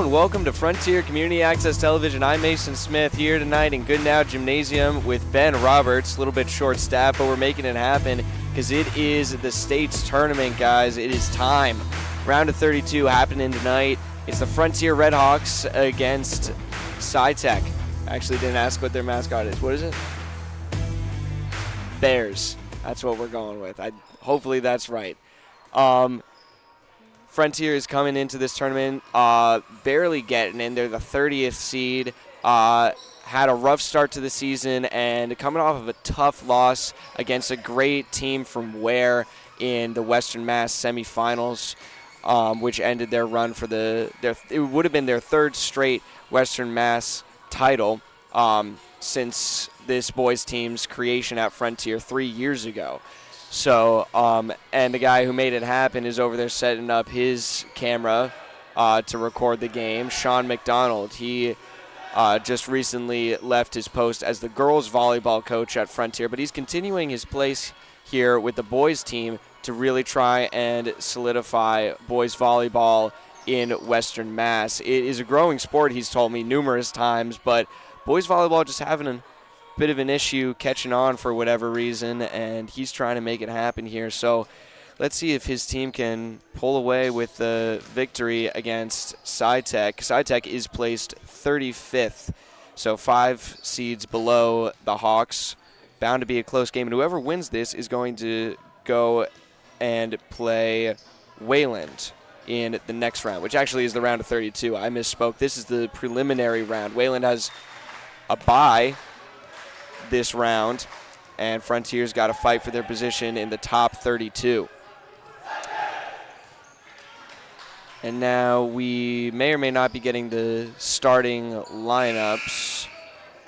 everyone. Welcome to Frontier Community Access Television. I'm Mason Smith here tonight in Goodnow Gymnasium with Ben Roberts. A little bit short-staffed, but we're making it happen because it is the state's tournament, guys. It is time. Round of 32 happening tonight. It's the Frontier Redhawks against Sci-Tech. I actually didn't ask what their mascot is. What is it? Bears. That's what we're going with. Hopefully that's right. Frontier is coming into this tournament barely getting in. They're the 30th seed. Had a rough start to the season and coming off of a tough loss against a great team from Ware in the Western Mass semifinals, which ended their run for it would have been their third straight Western Mass title since this boys team's creation at Frontier 3 years ago. So, and the guy who made it happen is over there setting up his camera to record the game, Sean McDonald. He just recently left his post as the girls volleyball coach at Frontier, but he's continuing his place here with the boys team to really try and solidify boys volleyball in Western Mass. It is a growing sport, he's told me numerous times, but boys volleyball just having a bit of an issue catching on for whatever reason, and he's trying to make it happen here. So let's see if his team can pull away with the victory against Sci-Tech. Sci-Tech is placed 35th, so 5 seeds below the Hawks. Bound to be a close game, and whoever wins this is going to go and play Wayland in the next round, which actually is the round of 32. I misspoke. This is the preliminary round. Wayland has a bye this round, and Frontier's got to fight for their position in the top 32. And now we may or may not be getting the starting lineups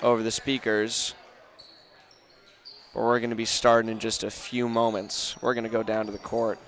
over the speakers, but we're going to be starting in just a few moments. We're going to go down to the court.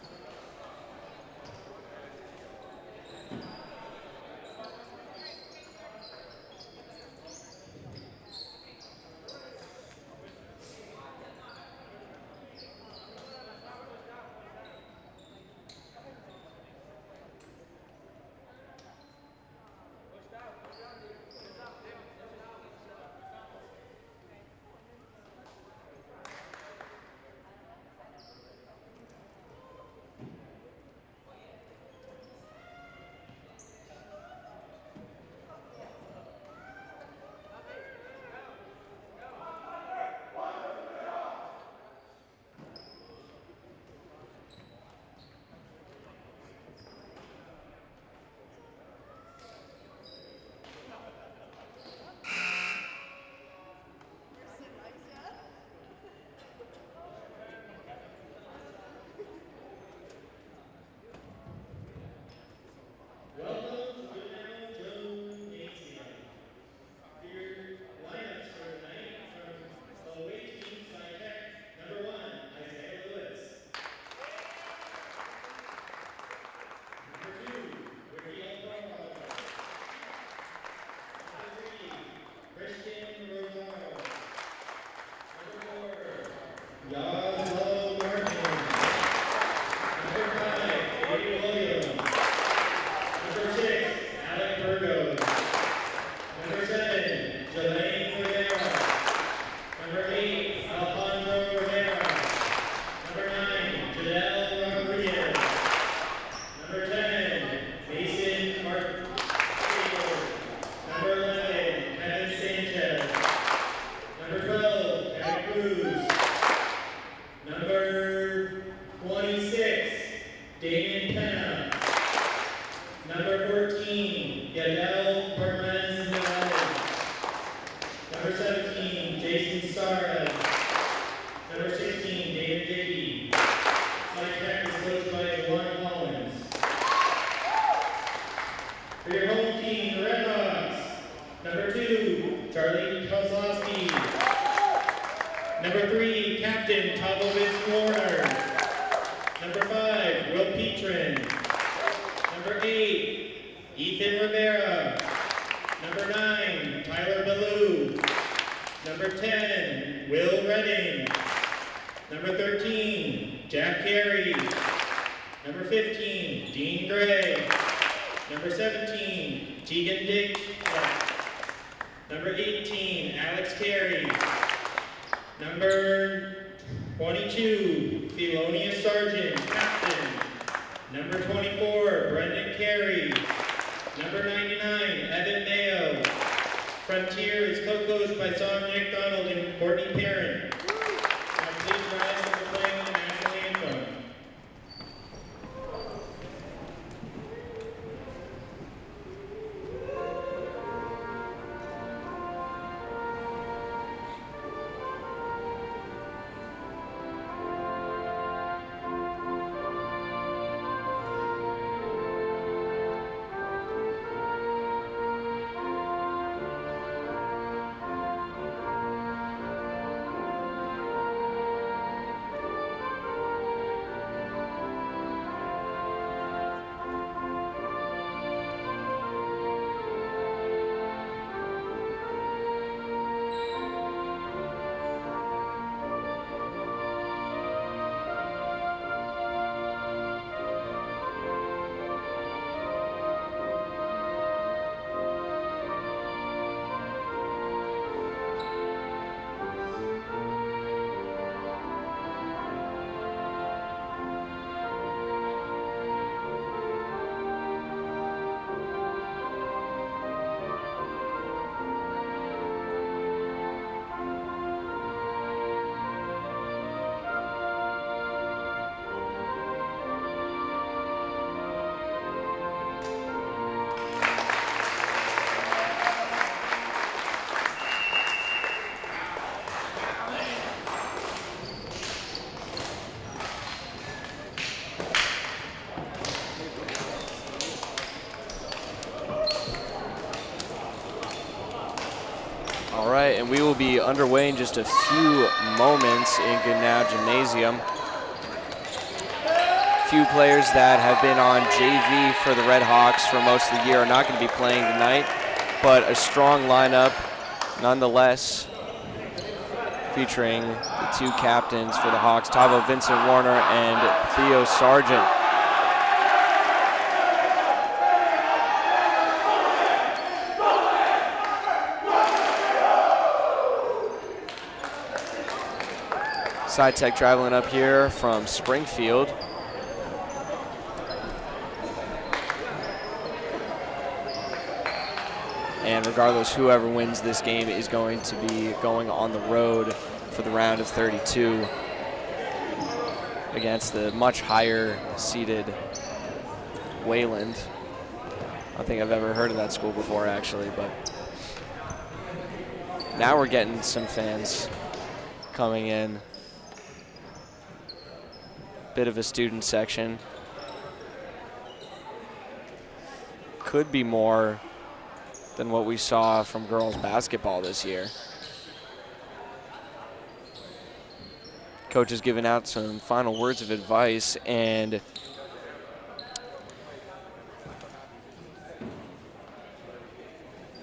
Jack Carey. Number 15, Dean Gray. Number 17, Tegan Diggs. Number 18, Alex Carey. Number 22, Philonia Sargent, captain. Number 24, Brendan Carey. Number 99, Evan Mayo. Frontier is co-coached by Sonia McDonald and Courtney Perrin. Now please rise for playing the national anthem. All right, and we will be underway in just a few moments in Goodnow Gymnasium. Few players that have been on JV for the Red Hawks for most of the year are not going to be playing tonight, but a strong lineup nonetheless, featuring the two captains for the Hawks, Tavo Vincent Warner and Theo Sargent. Sci-Tech traveling up here from Springfield. And regardless, whoever wins this game is going to be going on the road for the round of 32 against the much higher seeded Wayland. I don't think I've ever heard of that school before, actually, but now we're getting some fans coming in. Bit of a student section. Could be more than what we saw from girls basketball this year. Coach has given out some final words of advice, and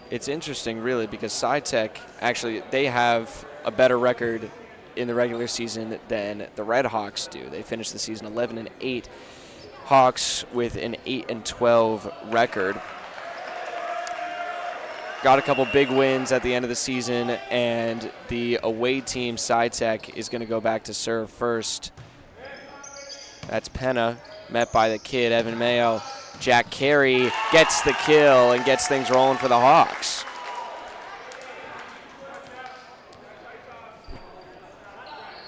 it's interesting really because Sci-Tech, actually, they have a better record in the regular season than the Red Hawks do. They finished the season 11-8. Hawks with an 8-12 record. Got a couple big wins at the end of the season, and the away team, Sci-Tech, is going to go back to serve first. That's Penna, met by the kid, Evan Mayo. Jack Carey gets the kill and gets things rolling for the Hawks.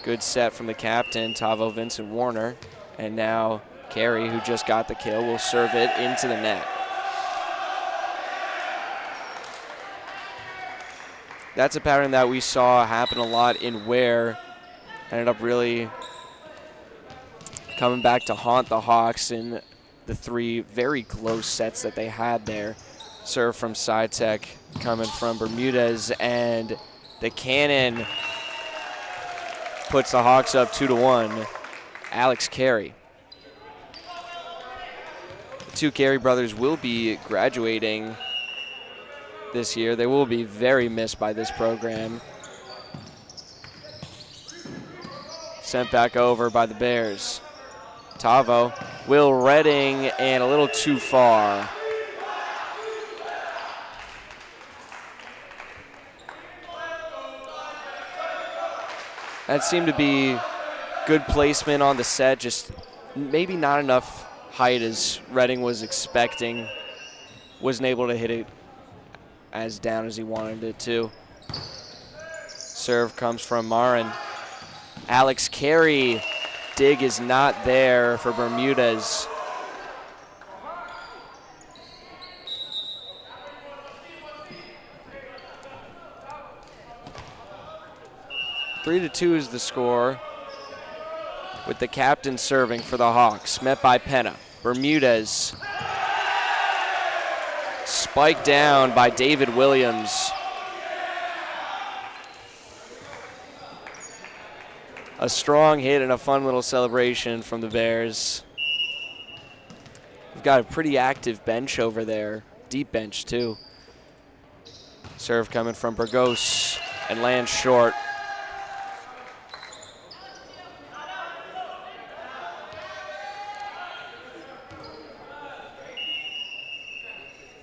Good set from the captain, Tavo Vincent Warner. And now Carey, who just got the kill, will serve it into the net. That's a pattern that we saw happen a lot in Ware. Ended up really coming back to haunt the Hawks in the three very close sets that they had there. Serve from Sci-Tech coming from Bermudez, and the cannon puts the Hawks up 2-1. Alex Carey. The two Carey brothers will be graduating this year. They will be very missed by this program. Sent back over by the Bears. Tavo, Will Redding, and a little too far. That seemed to be good placement on the set, just maybe not enough height as Redding was expecting. Wasn't able to hit it as down as he wanted it to. Serve comes from Marin. Alex Carey. Dig is not there for Bermudez. Three to 2 is the score, with the captain serving for the Hawks, met by Penna. Bermudez. Spiked down by David Williams. A strong hit and a fun little celebration from the Bears. We've got a pretty active bench over there, deep bench too. Serve coming from Burgos and lands short.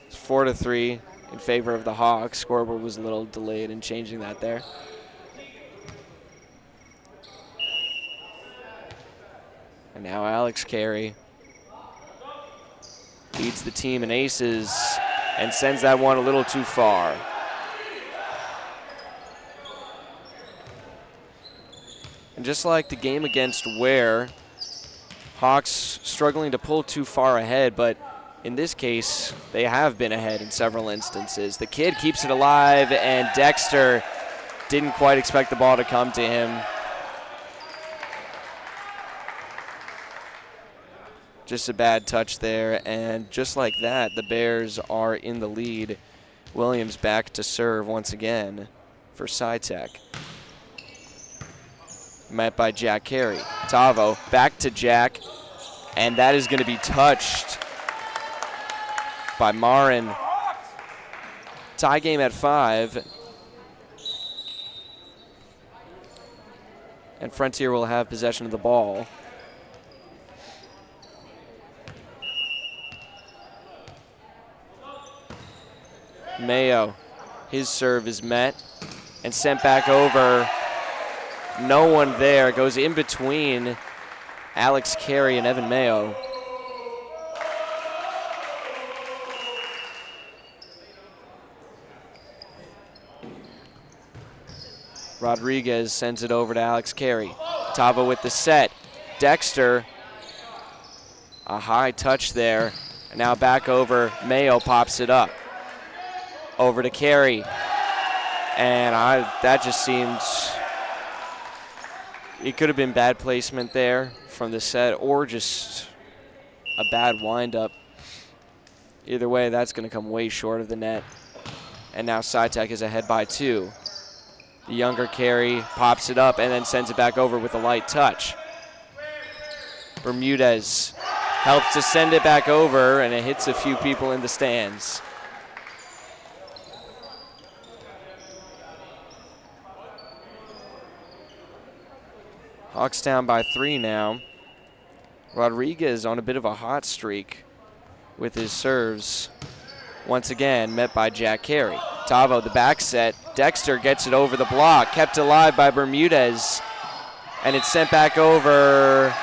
It's 4-3 in favor of the Hawks. Scoreboard was a little delayed in changing that there. And now Alex Carey leads the team in aces and sends that one a little too far. And just like the game against Ware, Hawks struggling to pull too far ahead, but in this case, they have been ahead in several instances. The kid keeps it alive, and Dexter didn't quite expect the ball to come to him. Just a bad touch there, and just like that, the Bears are in the lead. Williams back to serve once again for Sci-Tech. Met by Jack Carey. Tavo back to Jack, and that is going to be touched by Marin. Tie game at 5. And Frontier will have possession of the ball. Mayo, his serve is met and sent back over. No one there. Goes in between Alex Carey and Evan Mayo. Rodriguez sends it over to Alex Carey. Tava with the set. Dexter, a high touch there. And now back over. Mayo pops it up. Over to Carey. And that just seems, it could have been bad placement there from the set or just a bad windup. Either way, that's going to come way short of the net. And now Sci-Tech is ahead by 2. The younger Carey pops it up and then sends it back over with a light touch. Bermudez helps to send it back over, and it hits a few people in the stands. Hawks down by 3 now. Rodriguez on a bit of a hot streak with his serves. Once again, met by Jack Carey. Tavo, the back set. Dexter gets it over the block, kept alive by Bermudez, and it's sent back over.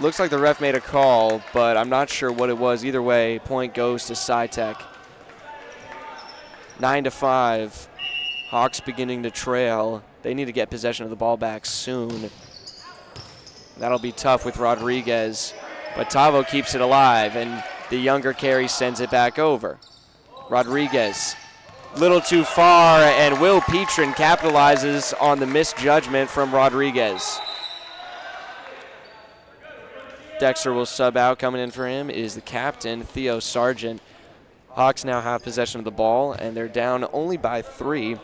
Looks like the ref made a call, but I'm not sure what it was. Either way, point goes to Sci-Tech. 9-5. Hawks beginning to trail. They need to get possession of the ball back soon. That'll be tough with Rodriguez. But Tavo keeps it alive, and the younger Carey sends it back over. Rodriguez, little too far, and Will Petrin capitalizes on the misjudgment from Rodriguez. Dexter will sub out. Coming in for him is the captain, Theo Sargent. Hawks now have possession of the ball, and they're down only by 3.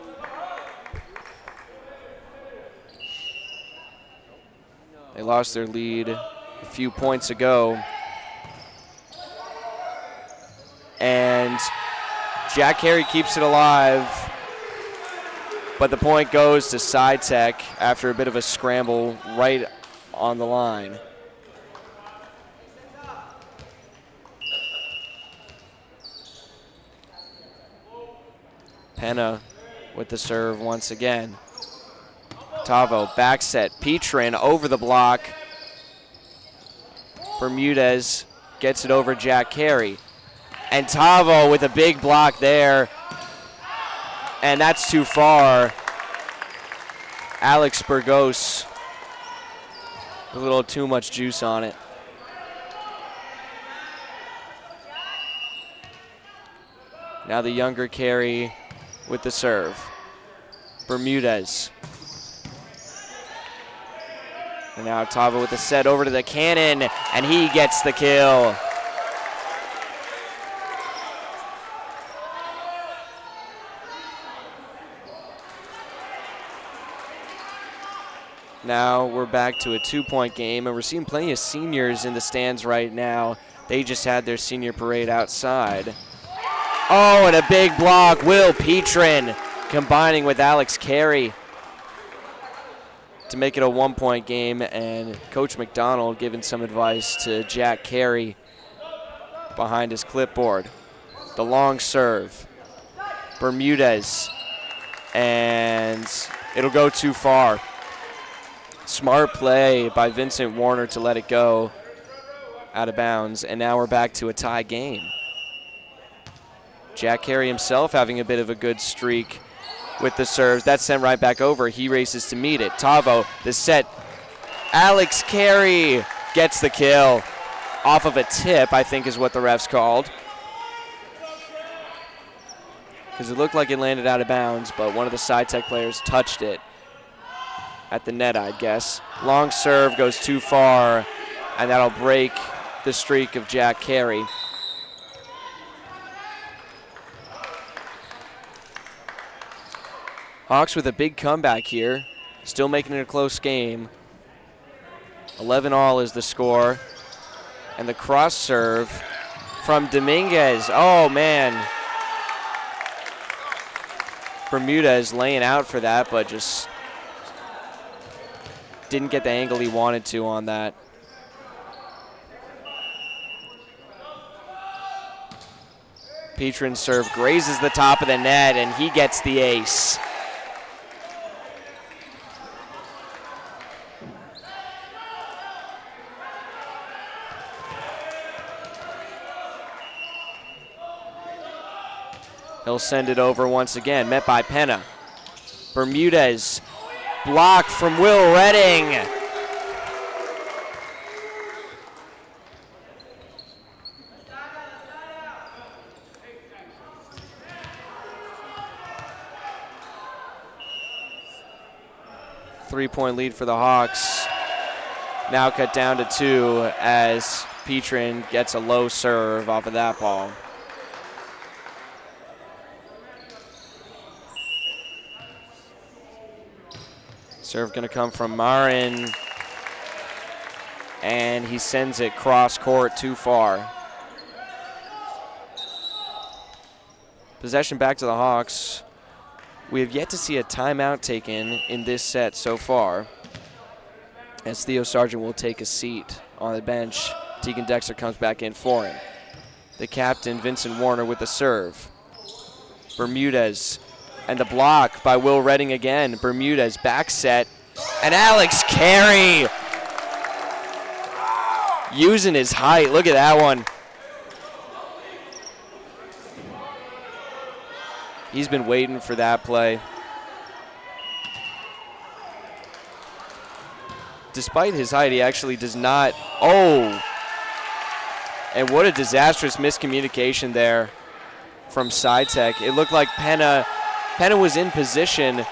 They lost their lead a few points ago. And Jack Carey keeps it alive, but the point goes to Sci-Tech after a bit of a scramble right on the line. Penna with the serve once again. Tavo, back set, Petrin over the block. Bermudez gets it over Jack Carey. And Tavo with a big block there. And that's too far. Alex Burgos, a little too much juice on it. Now the younger Carey with the serve. Bermudez. And now Tavo with the set over to the cannon, and he gets the kill. Now we're back to a 2-point game, and we're seeing plenty of seniors in the stands right now. They just had their senior parade outside. Oh, and a big block. Will Petrin combining with Alex Carey to make it a 1-point game, and Coach McDonald giving some advice to Jack Carey behind his clipboard. The long serve. Bermudez, and it'll go too far. Smart play by Vincent Warner to let it go out of bounds, and now we're back to a tie game. Jack Carey himself having a bit of a good streak with the serves. That's sent right back over. He races to meet it. Tavo, the set. Alex Carey gets the kill off of a tip, I think is what the refs called. Because it looked like it landed out of bounds, but one of the Sci-Tech players touched it at the net, I guess. Long serve goes too far, and that'll break the streak of Jack Carey. Hawks with a big comeback here, still making it a close game. 11-all is the score. And the cross serve from Dominguez. Oh, man. Bermudez laying out for that, but just didn't get the angle he wanted to on that. Petrin's serve grazes the top of the net, and he gets the ace. He'll send it over once again, met by Penna. Bermudez, block from Will Redding. Three-point lead for the Hawks. Now cut down to 2 as Petrin gets a low serve off of that ball. Serve going to come from Marin, and he sends it cross court too far. Possession back to the Hawks. We have yet to see a timeout taken in this set so far, as Theo Sargent will take a seat on the bench. Tegan Dexter comes back in for him. The captain, Vincent Warner, with the serve. Bermudez. And the block by Will Redding again. Bermudez back set. And Alex Carey using his height. Look at that one. He's been waiting for that play. Despite his height, he actually does not. Oh! And what a disastrous miscommunication there from Sci-Tech. It looked like Penna was in position,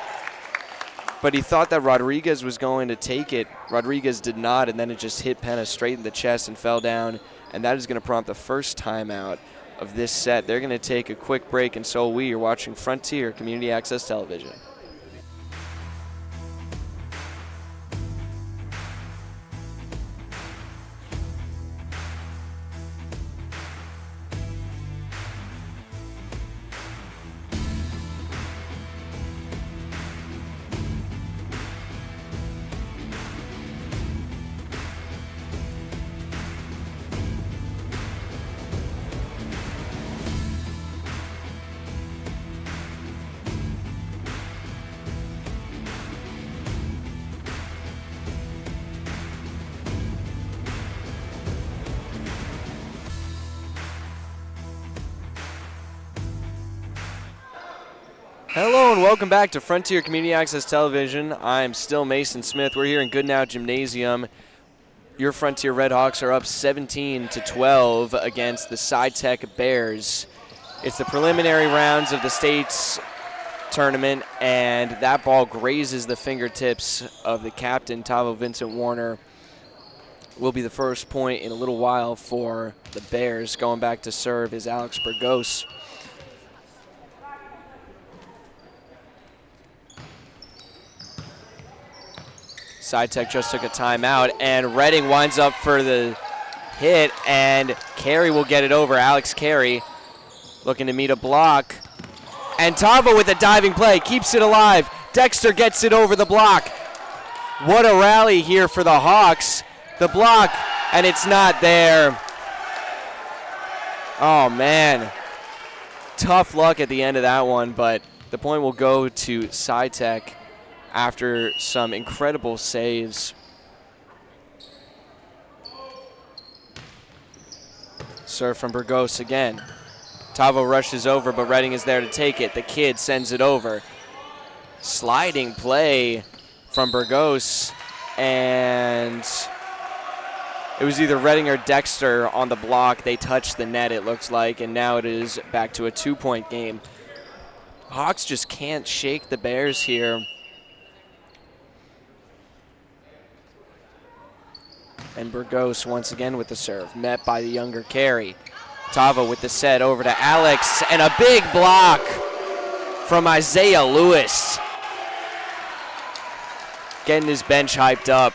but he thought that Rodriguez was going to take it. Rodriguez did not, and then it just hit Penna straight in the chest and fell down, and that is going to prompt the first timeout of this set. They're going to take a quick break, and so we are watching Frontier Community Access Television. Hello and welcome back to Frontier Community Access Television. I'm still Mason Smith. We're here in Goodnow Gymnasium. Your Frontier Redhawks are up 17-12 against the Sci-Tech Bears. It's the preliminary rounds of the state's tournament, and that ball grazes the fingertips of the captain, Tavo Vincent Warner. Will be the first point in a little while for the Bears. Going back to serve is Alex Burgos. Sci-Tech just took a timeout, and Redding winds up for the hit, and Carey will get it over. Alex Carey looking to meet a block. And Tavo with a diving play, keeps it alive. Dexter gets it over the block. What a rally here for the Hawks. The block, and it's not there. Oh, man. Tough luck at the end of that one, but the point will go to Sci-Tech after some incredible saves. Serve from Burgos again. Tavo rushes over, but Redding is there to take it. The kid sends it over. Sliding play from Burgos, and it was either Redding or Dexter on the block. They touched the net, it looks like, and now it is back to a 2-point game. Hawks just can't shake the Bears here. And Burgos once again with the serve, met by the younger Carey. Tavo with the set over to Alex, and a big block from Isaiah Lewis. Getting his bench hyped up.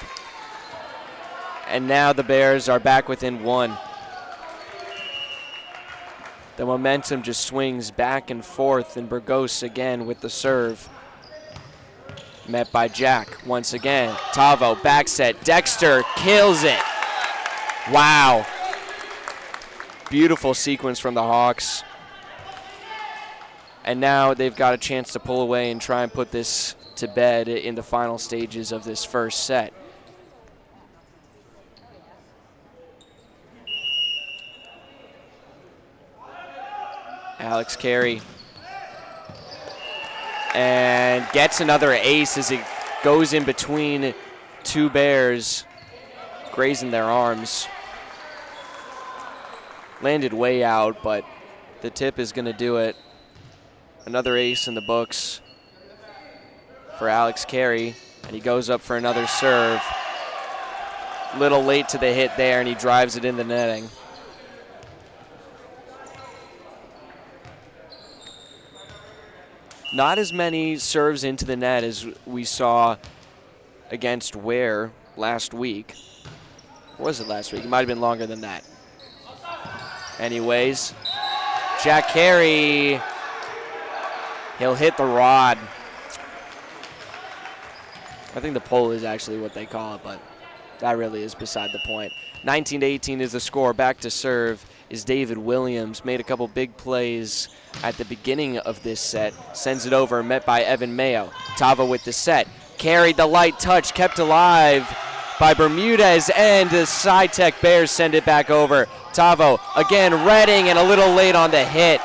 And now the Bears are back within one. The momentum just swings back and forth, and Burgos again with the serve. Met by Jack once again. Tavo, back set. Dexter kills it. Wow. Beautiful sequence from the Hawks. And now they've got a chance to pull away and try and put this to bed in the final stages of this first set. Alex Carey. And gets another ace as it goes in between two Bears, grazing their arms. Landed way out, but the tip is going to do it. Another ace in the books for Alex Carey, and he goes up for another serve. Little late to the hit there, and he drives it in the netting. Not as many serves into the net as we saw against Ware last week. Or was it last week? It might have been longer than that. Anyways, Jack Carey, he'll hit the rod. I think the pole is actually what they call it, but that really is beside the point. 19-18 is the score. Back to serve is David Williams. Made a couple big plays at the beginning of this set. Sends it over, met by Evan Mayo. Tavo with the set. Carried the light touch, kept alive by Bermudez, and the Sci-Tech Bears send it back over. Tavo, again, Redding, and a little late on the hit.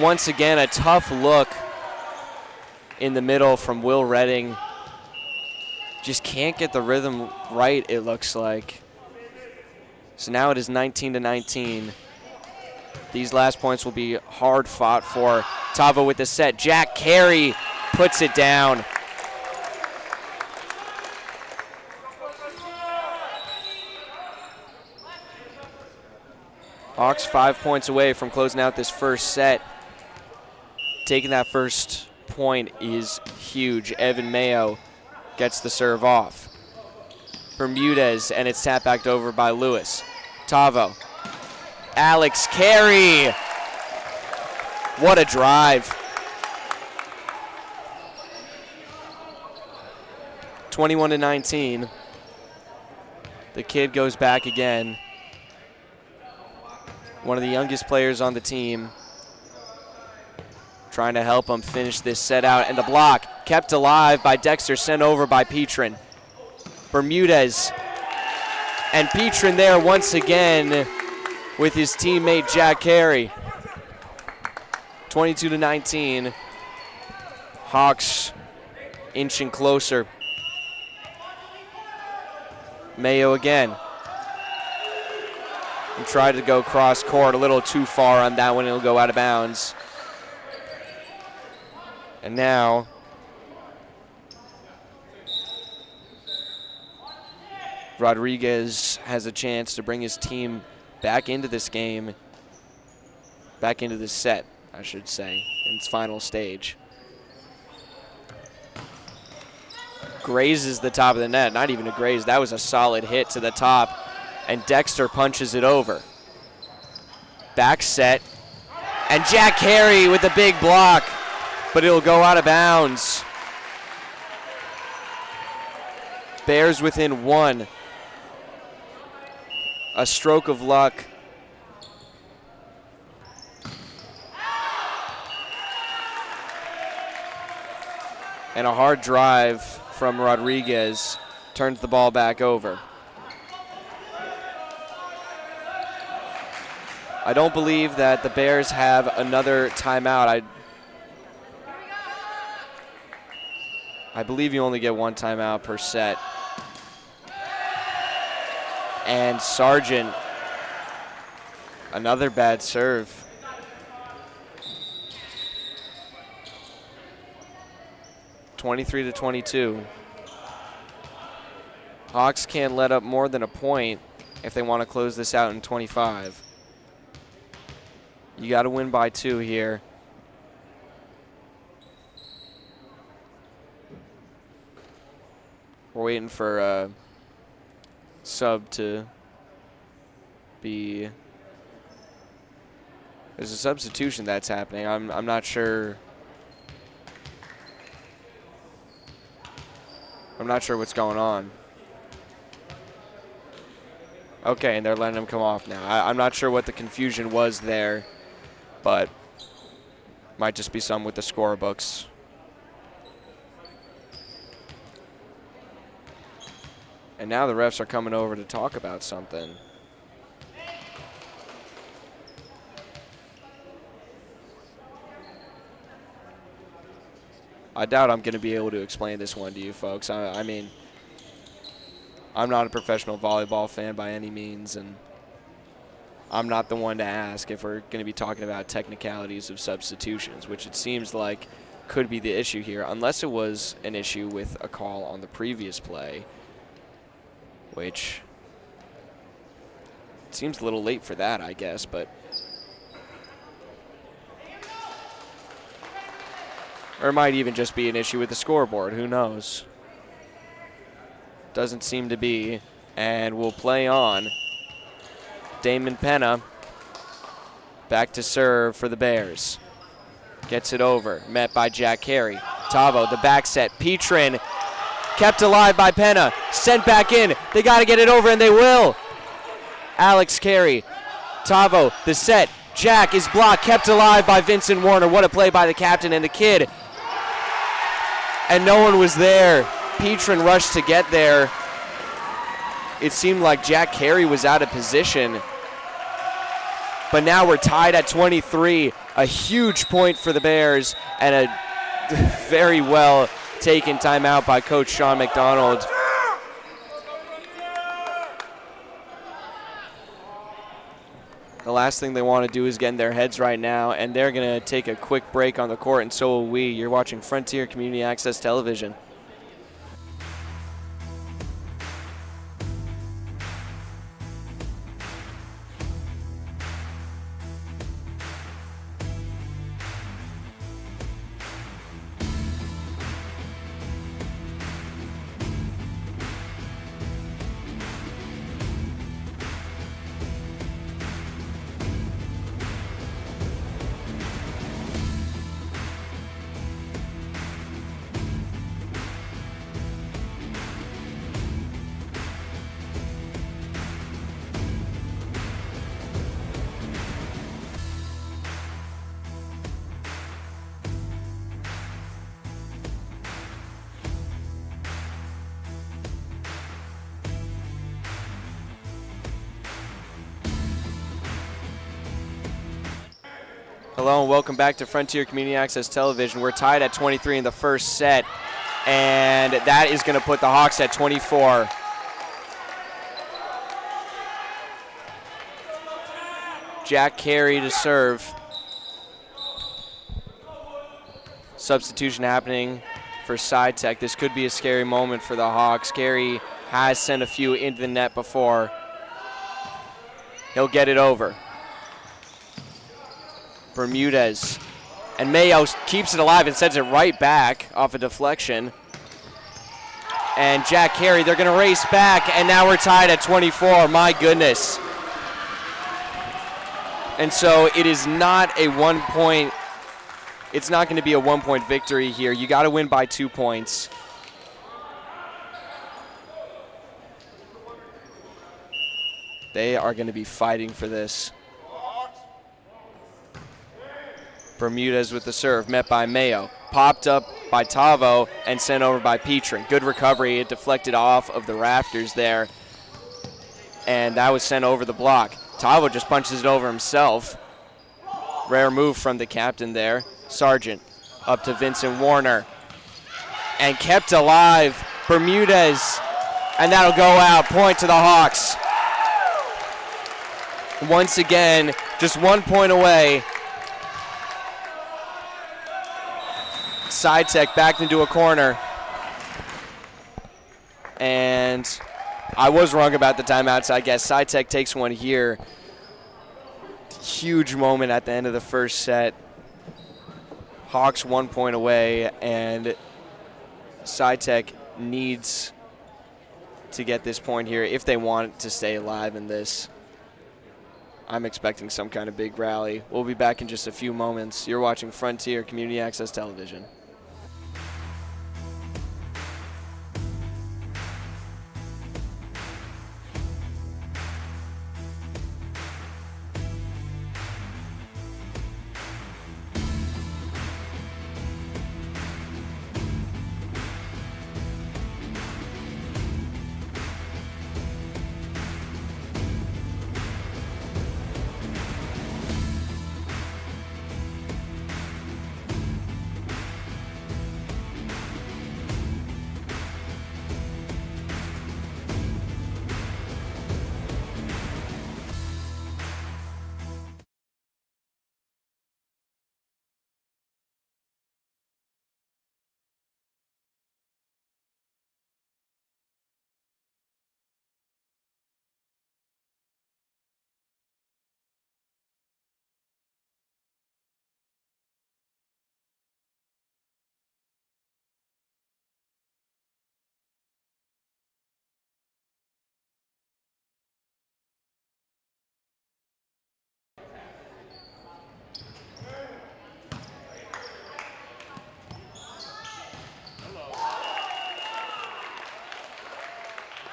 Once again, a tough look in the middle from Will Redding. Just can't get the rhythm right, it looks like. So now it is 19-19. These last points will be hard fought for. Tavo with the set. Jack Carey puts it down. Hawks 5 points away from closing out this first set. Taking that first point is huge. Evan Mayo gets the serve off. Bermudez, and it's tapped back over by Lewis. Tavo. Alex Carey. What a drive. 21-19. The kid goes back again. One of the youngest players on the team. Trying to help him finish this set out. And the block kept alive by Dexter, sent over by Petrin. Bermudez. And Petrin there once again with his teammate Jack Carey. 22-19. Hawks inching closer. Mayo again. He tried to go cross court a little too far on that one. It'll go out of bounds. And now Rodriguez has a chance to bring his team back into this game, back into this set, I should say, in its final stage. Grazes the top of the net. Not even a graze. That was a solid hit to the top. And Dexter punches it over. Back set. And Jack Carey with a big block. But it'll go out of bounds. Bears within one. A stroke of luck. And a hard drive from Rodriguez turns the ball back over. I don't believe that the Bears have another timeout. I believe you only get one timeout per set. And Sargent, another bad serve. (23-22). Hawks can't let up more than a point if they want to close this out in 25. You got to win by 2 here. We're waiting for sub to be. There's a substitution that's happening. I'm not sure. I'm not sure what's going on. Okay, and they're letting him come off now. I'm not sure what the confusion was there, but might just be some with the scorebooks. And now the refs are coming over to talk about something. I doubt I'm going to be able to explain this one to you folks. I mean, I'm not a professional volleyball fan by any means, and I'm not the one to ask if we're going to be talking about technicalities of substitutions, which it seems like could be the issue here, unless it was an issue with a call on the previous play, which seems a little late for that, I guess, but or it might even just be an issue with the scoreboard. Who knows? Doesn't seem to be. And we'll play on. Damon Penna back to serve for the Bears. Gets it over. Met by Jack Carey. Tavo, the back set. Petrin kept alive by Penna. Sent back in. They got to get it over, and they will. Alex Carey. Tavo, the set. Jack is blocked. Kept alive by Vincent Warner. What a play by the captain and the kid. And no one was there. Petrin rushed to get there. It seemed like Jack Carey was out of position. But now we're tied at 23. A huge point for the Bears and a very well taken timeout by Coach Sean McDonald. The last thing they want to do is get in their heads right now, and they're going to take a quick break on the court, and so will we. You're watching Frontier Community Access Television. Hello and welcome back to Frontier Community Access Television. We're tied at 23 in the first set, and that is going to put the Hawks at 24. Jack Carey to serve. Substitution happening for Sci-Tech. This could be a scary moment for the Hawks. Carey has sent a few into the net before. He'll get it over. Bermudez. And Mayo keeps it alive and sends it right back off a deflection. And Jack Carey, they're going to race back, and now we're tied at 24. My goodness. And so it is not a 1 point. It's not going to be a 1 point victory here. You got to win by 2 points. They are going to be fighting for this. Bermudez with the serve, met by Mayo. Popped up by Tavo and sent over by Petrin. Good recovery. It deflected off of the rafters there. And that was sent over the block. Tavo just punches it over himself. Rare move from the captain there. Sargent up to Vincent Warner. And kept alive. Bermudez. And that'll go out. Point to the Hawks. Once again, just 1 point away. Sci-Tech backed into a corner. And I was wrong about the timeouts, I guess. Sci-Tech takes one here. Huge moment at the end of the first set. Hawks 1 point away, and Sci-Tech needs to get this point here if they want to stay alive in this. I'm expecting some kind of big rally. We'll be back in just a few moments. You're watching Frontier Community Access Television.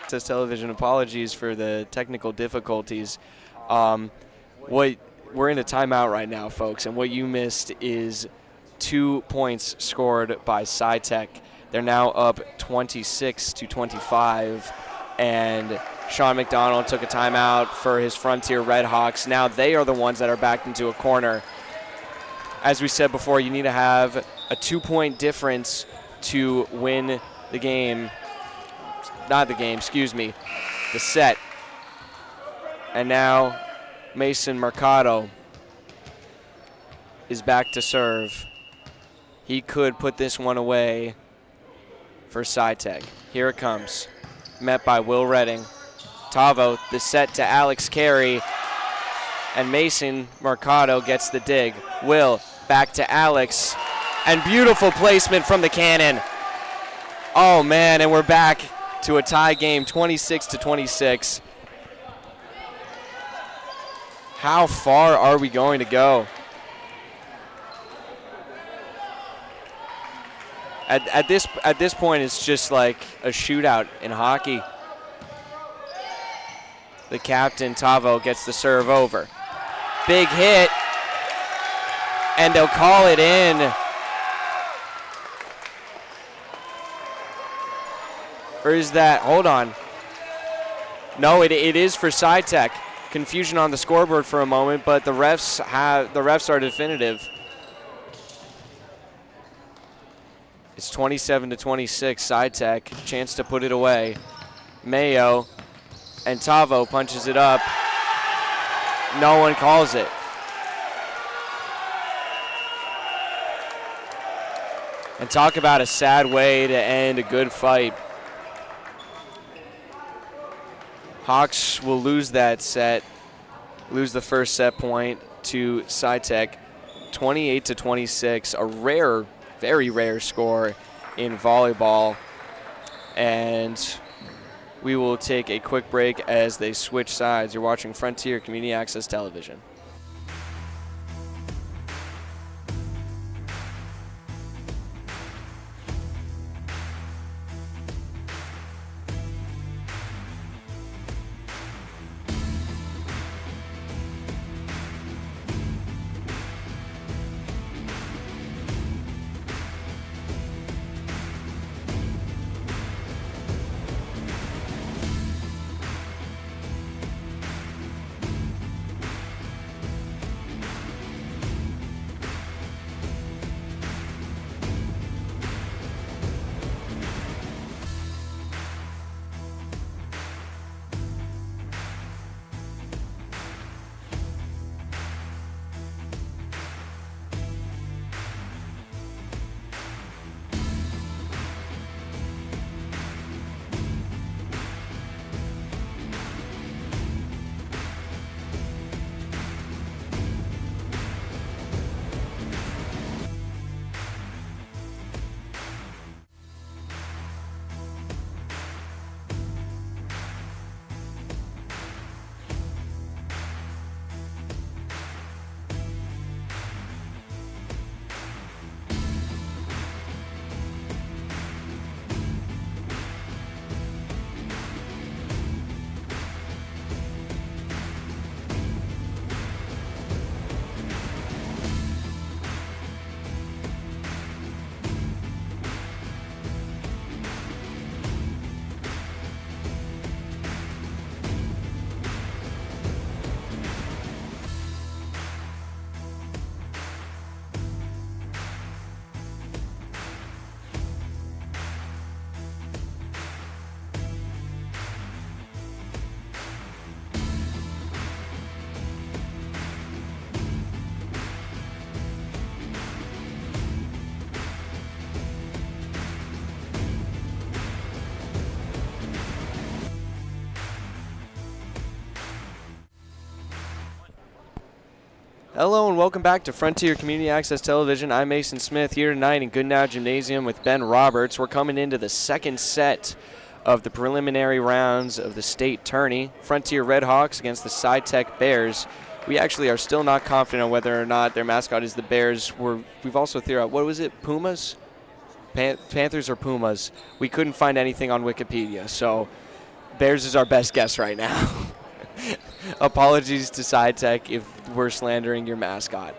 Access Television, apologies for the technical difficulties. We're in a timeout right now, folks, and what you missed is 2 points scored by Sci-Tech. They're now up 26-25, and Sean McDonald took a timeout for his Frontier Redhawks. Now they are the ones that are backed into a corner. As we said before, you need to have a 2 point difference to win the game. Not the game, excuse me, the set. And now Mason Mercado is back to serve. He could put this one away for Sci-Tech. Here it comes. Met by Will Redding. Tavo, the set to Alex Carey. And Mason Mercado gets the dig. Will, back to Alex. And beautiful placement from the cannon. Oh, man, and we're back to a tie game, 26-26. How far are we going to go? At this point, it's just like a shootout in hockey. The captain, Tavo, gets the serve over. Big hit, and they'll call it in. Or is that, hold on. No, it is for Sci-Tech. confusion on the scoreboard for a moment, but the refs are definitive. It's 27-26, Sci-Tech, chance to put it away. Mayo and Tavo punches it up. No one calls it. And talk about a sad way to end a good fight. Hawks will lose that set, lose the first set point to Sci-Tech, 28-26, a rare, very rare score in volleyball. And we will take a quick break as they switch sides. You're watching Frontier Community Access Television. Hello and welcome back to Frontier Community Access Television. I'm Mason Smith here tonight in Goodnow Gymnasium with Ben Roberts. We're coming into the second set of the preliminary rounds of the state tourney. Frontier Redhawks against the Sci-Tech Bears. We actually are still not confident on whether or not their mascot is the Bears. We've also theorized, what was it, Pumas? Panthers or Pumas? We couldn't find anything on Wikipedia, so Bears is our best guess right now. Apologies to Sci-Tech if we're slandering your mascot.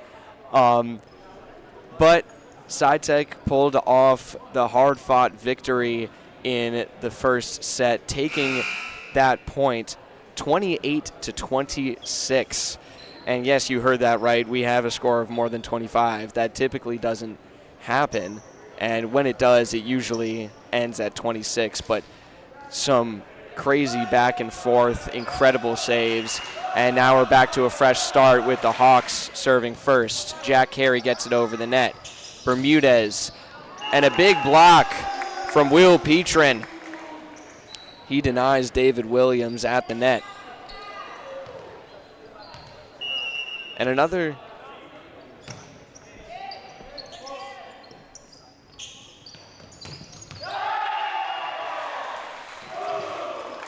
But Sci-Tech pulled off the hard-fought victory in the first set, taking that point 28-26. And yes, you heard that right. We have a score of more than 25. That typically doesn't happen. And when it does, it usually ends at 26. But some crazy back and forth, incredible saves. And now we're back to a fresh start with the Hawks serving first. Jack Carey gets it over the net. Bermudez, and a big block from Will Petrin. He denies David Williams at the net. And another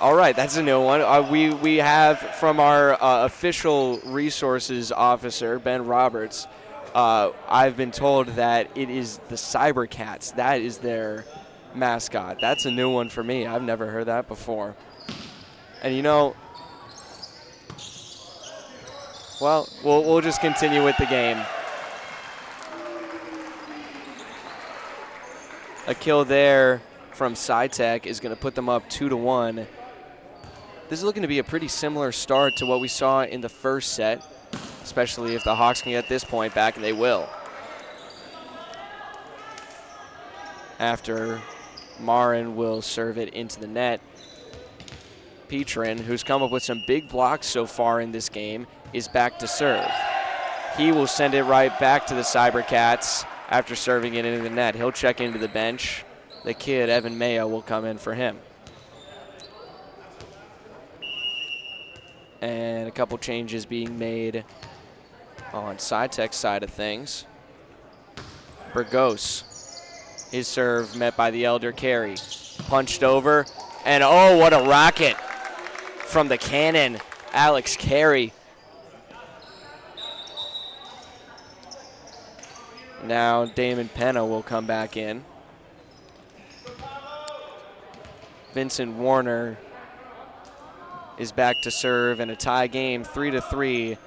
all right, that's a new one. We have from our official resources officer, Ben Roberts, I've been told that it is the Cybercats. That is their mascot. That's a new one for me. I've never heard that before. And you know, well, we'll just continue with the game. A kill there from Sci-Tech is going to put them up 2-1. this is looking to be a pretty similar start to what we saw in the first set, especially if the Hawks can get this point back, and they will. After Marin will serve it into the net. Petrin, who's come up with some big blocks so far in this game, is back to serve. He will send it right back to the Cybercats after serving it into the net. He'll check into the bench. The kid, Evan Mayo, will come in for him. And a couple changes being made on Sci-Tech's side of things. Burgos, his serve met by the elder Carey. Punched over, and oh, what a rocket from the cannon, Alex Carey. Now Damon Penna will come back in. Vincent Warner is back to serve in a tie game, 3-3,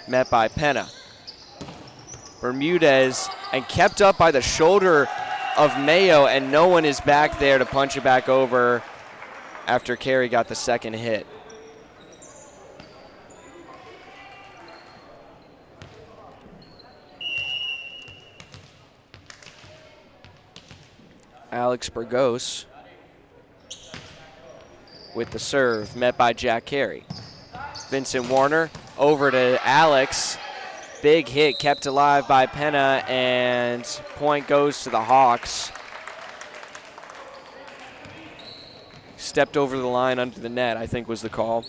met by Penna. Bermudez, and kept up by the shoulder of Mayo, and no one is back there to punch it back over after Carey got the second hit. Alex Burgos with the serve, met by Jack Carey. Vincent Warner over to Alex. Big hit kept alive by Penna, and point goes to the Hawks. Stepped over the line under the net, I think was the call.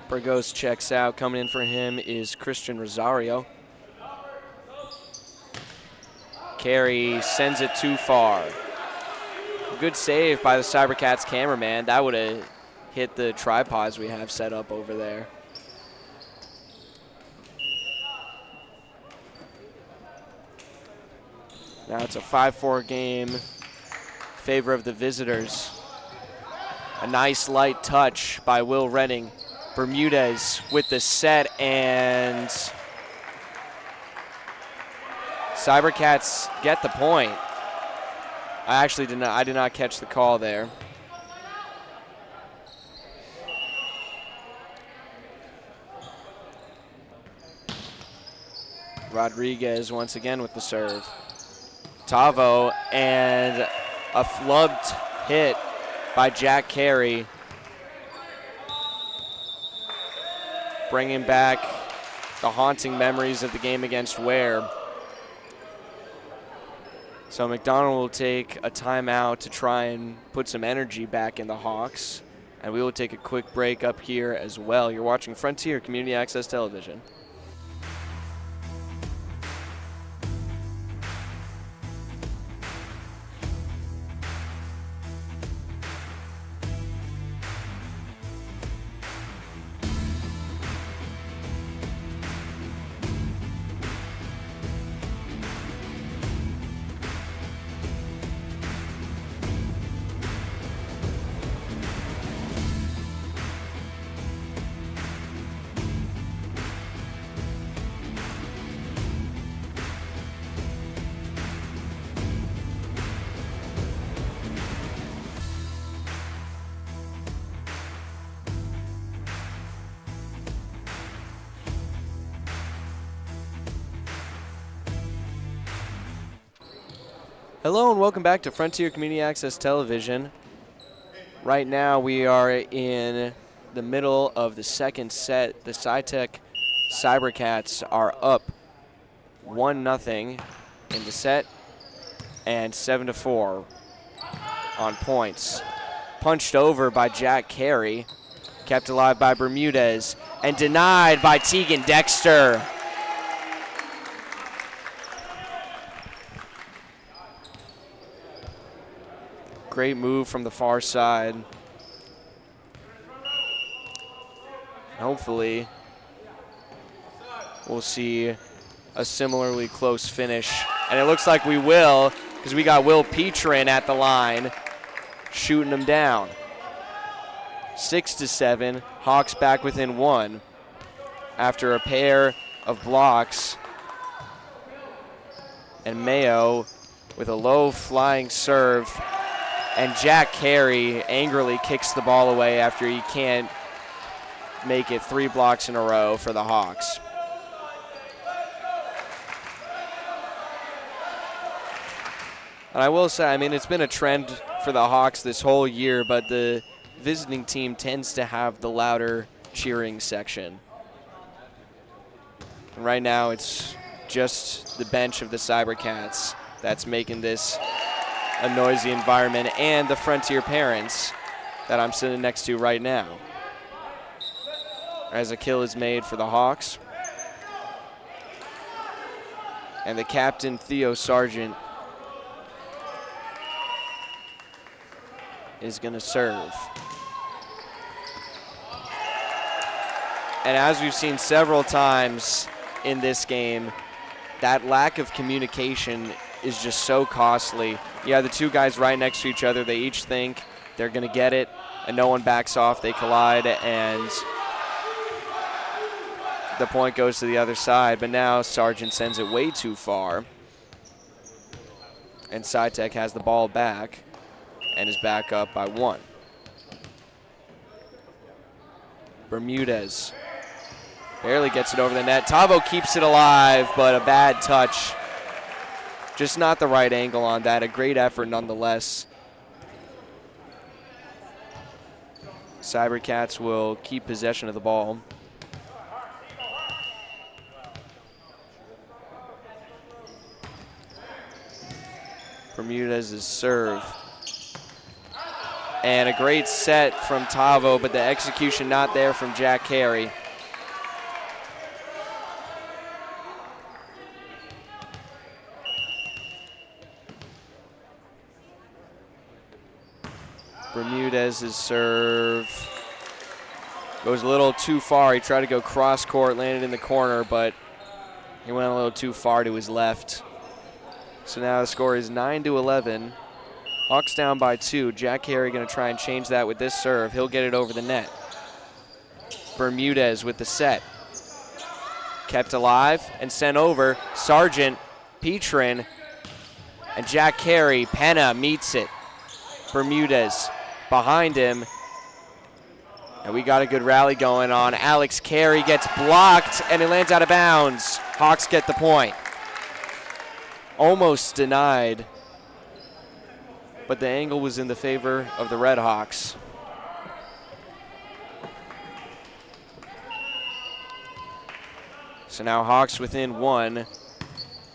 Burgos checks out. Coming in for him is Christian Rosario. Carey sends it too far. Good save by the Cybercats cameraman. That would have hit the tripods we have set up over there. Now it's a 5-4 game, favor of the visitors. A nice light touch by Will Redding. Bermudez with the set, and Cybercats get the point. I did not catch the call there. Rodriguez once again with the serve. Tavo, and a flubbed hit by Jack Carey, bringing back the haunting memories of the game against Ware. So McDonald will take a timeout to try and put some energy back in the Hawks, and we will take a quick break up here as well. You're watching Frontier Community Access Television. Hello and welcome back to Frontier Community Access Television. Right now we are in the middle of the second set. The Sci-Tech Cybercats are up 1-0 in the set and 7-4 on points. Punched over by Jack Carey, kept alive by Bermudez, and denied by Tegan Dexter. Great move from the far side. Hopefully, we'll see a similarly close finish. And it looks like we will, because we got Will Petrin at the line, shooting him down. 6-7, Hawks back within one after a pair of blocks And Mayo with a low flying serve. And Jack Carey angrily kicks the ball away after he can't make it 3 blocks in a row for the Hawks. And I will say, I mean, it's been a trend for the Hawks this whole year, but the visiting team tends to have the louder cheering section. And right now, it's just the bench of the Cybercats that's making this a noisy environment, and the Frontier parents that I'm sitting next to right now. As a kill is made for the Hawks. And the captain, Theo Sargent, is going to serve. And as we've seen several times in this game, that lack of communication is just so costly. You have the 2 guys right next to each other. They each think they're going to get it, and no one backs off. They collide, and the point goes to the other side. But now Sargent sends it way too far. And Sci-Tech has the ball back and is back up by 1. Bermudez barely gets it over the net. Tavo keeps it alive, but a bad touch. Just not the right angle on that. A great effort nonetheless. Cybercats will keep possession of the ball. Bermudez's serve. And a great set from Tavo, but the execution not there from Jack Carey. Bermudez's serve goes a little too far. He tried to go cross court, landed in the corner, but he went a little too far to his left. So now the score is 9-11. Hawks down by 2. Jack Carey going to try and change that with this serve. He'll get it over the net. Bermudez with the set. Kept alive and sent over. Sargent, Petrin, and Jack Carey. Penna meets it. Bermudez behind him. And we got a good rally going on. Alex Carey gets blocked, and it lands out of bounds. Hawks get the point. Almost denied, but the angle was in the favor of the Red Hawks. So now Hawks within 1.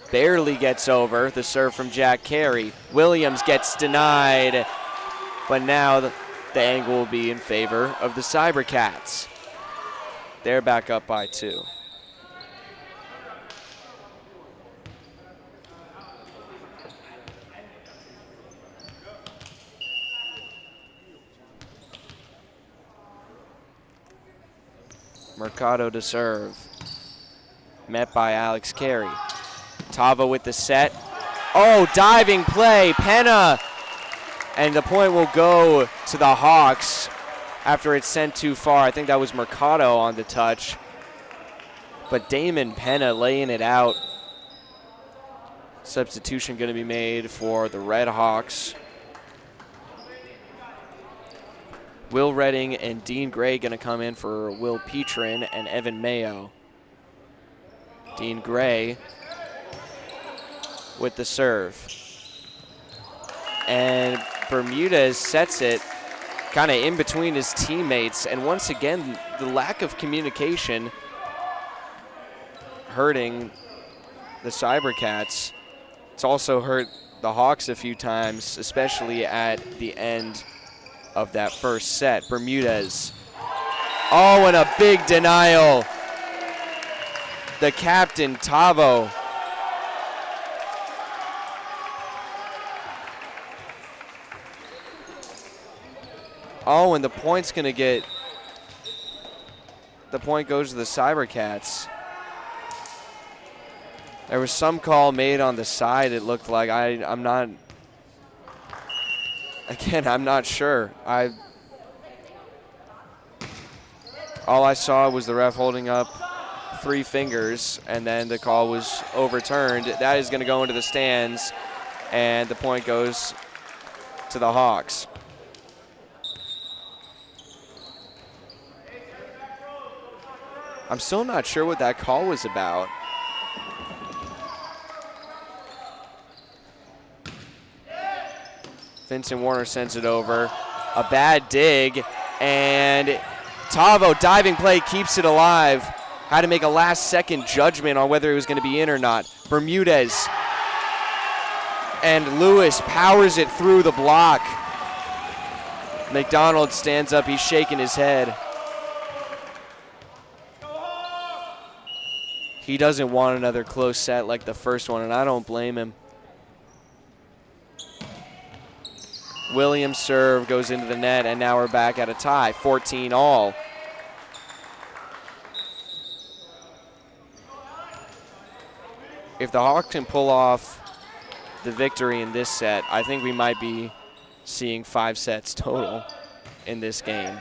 Barely gets over. The serve from Jack Carey. Williams gets denied, but now the angle will be in favor of the Cybercats. They're back up by 2. Mercado to serve. Met by Alex Carey. Tava with the set. Oh, diving play. Penna. And the point will go to the Hawks after it's sent too far. I think that was Mercado on the touch. But Damon Penna laying it out. Substitution going to be made for the Red Hawks. Will Redding and Dean Gray going to come in for Will Petrin and Evan Mayo. Dean Gray with the serve. And Bermudez sets it kind of in between his teammates. And once again, the lack of communication hurting the Cybercats. It's also hurt the Hawks a few times, especially at the end of that first set. Bermudez. Oh, and a big denial. The captain, Tavo. Oh, and the point's going to get, the point goes to the Cybercats. There was some call made on the side, it looked like. I'm not, again, I'm not sure. All I saw was the ref holding up 3 fingers, and then the call was overturned. That is going to go into the stands, and the point goes to the Hawks. I'm still not sure what that call was about. Vincent Warner sends it over. A bad dig, and Tavo, diving play, keeps it alive. Had to make a last-second judgment on whether it was going to be in or not. Bermudez and Lewis powers it through the block. McDonald stands up, he's shaking his head. He doesn't want another close set like the first one, and I don't blame him. Williams' serve goes into the net, and now we're back at a tie, 14 all. If the Hawks can pull off the victory in this set, I think we might be seeing 5 sets total in this game.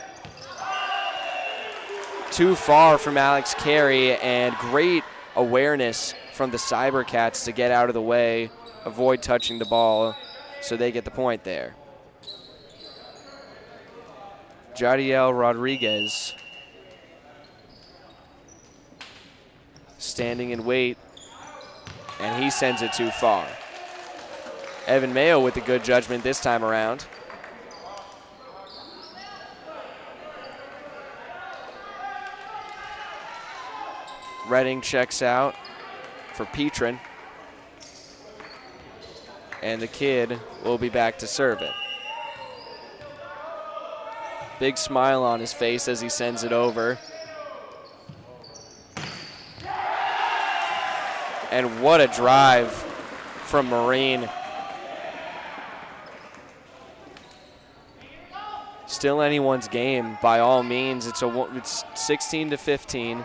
Too far from Alex Carey, and great awareness from the Cybercats to get out of the way, avoid touching the ball, so they get the point there. Jadiel Rodriguez standing in wait, and he sends it too far. Evan Mayo with the good judgment this time around. Redding checks out for Petrin, and the kid will be back to serve it. Big smile on his face as he sends it over. And what a drive from Marine. Still anyone's game by all means. It's 16-15.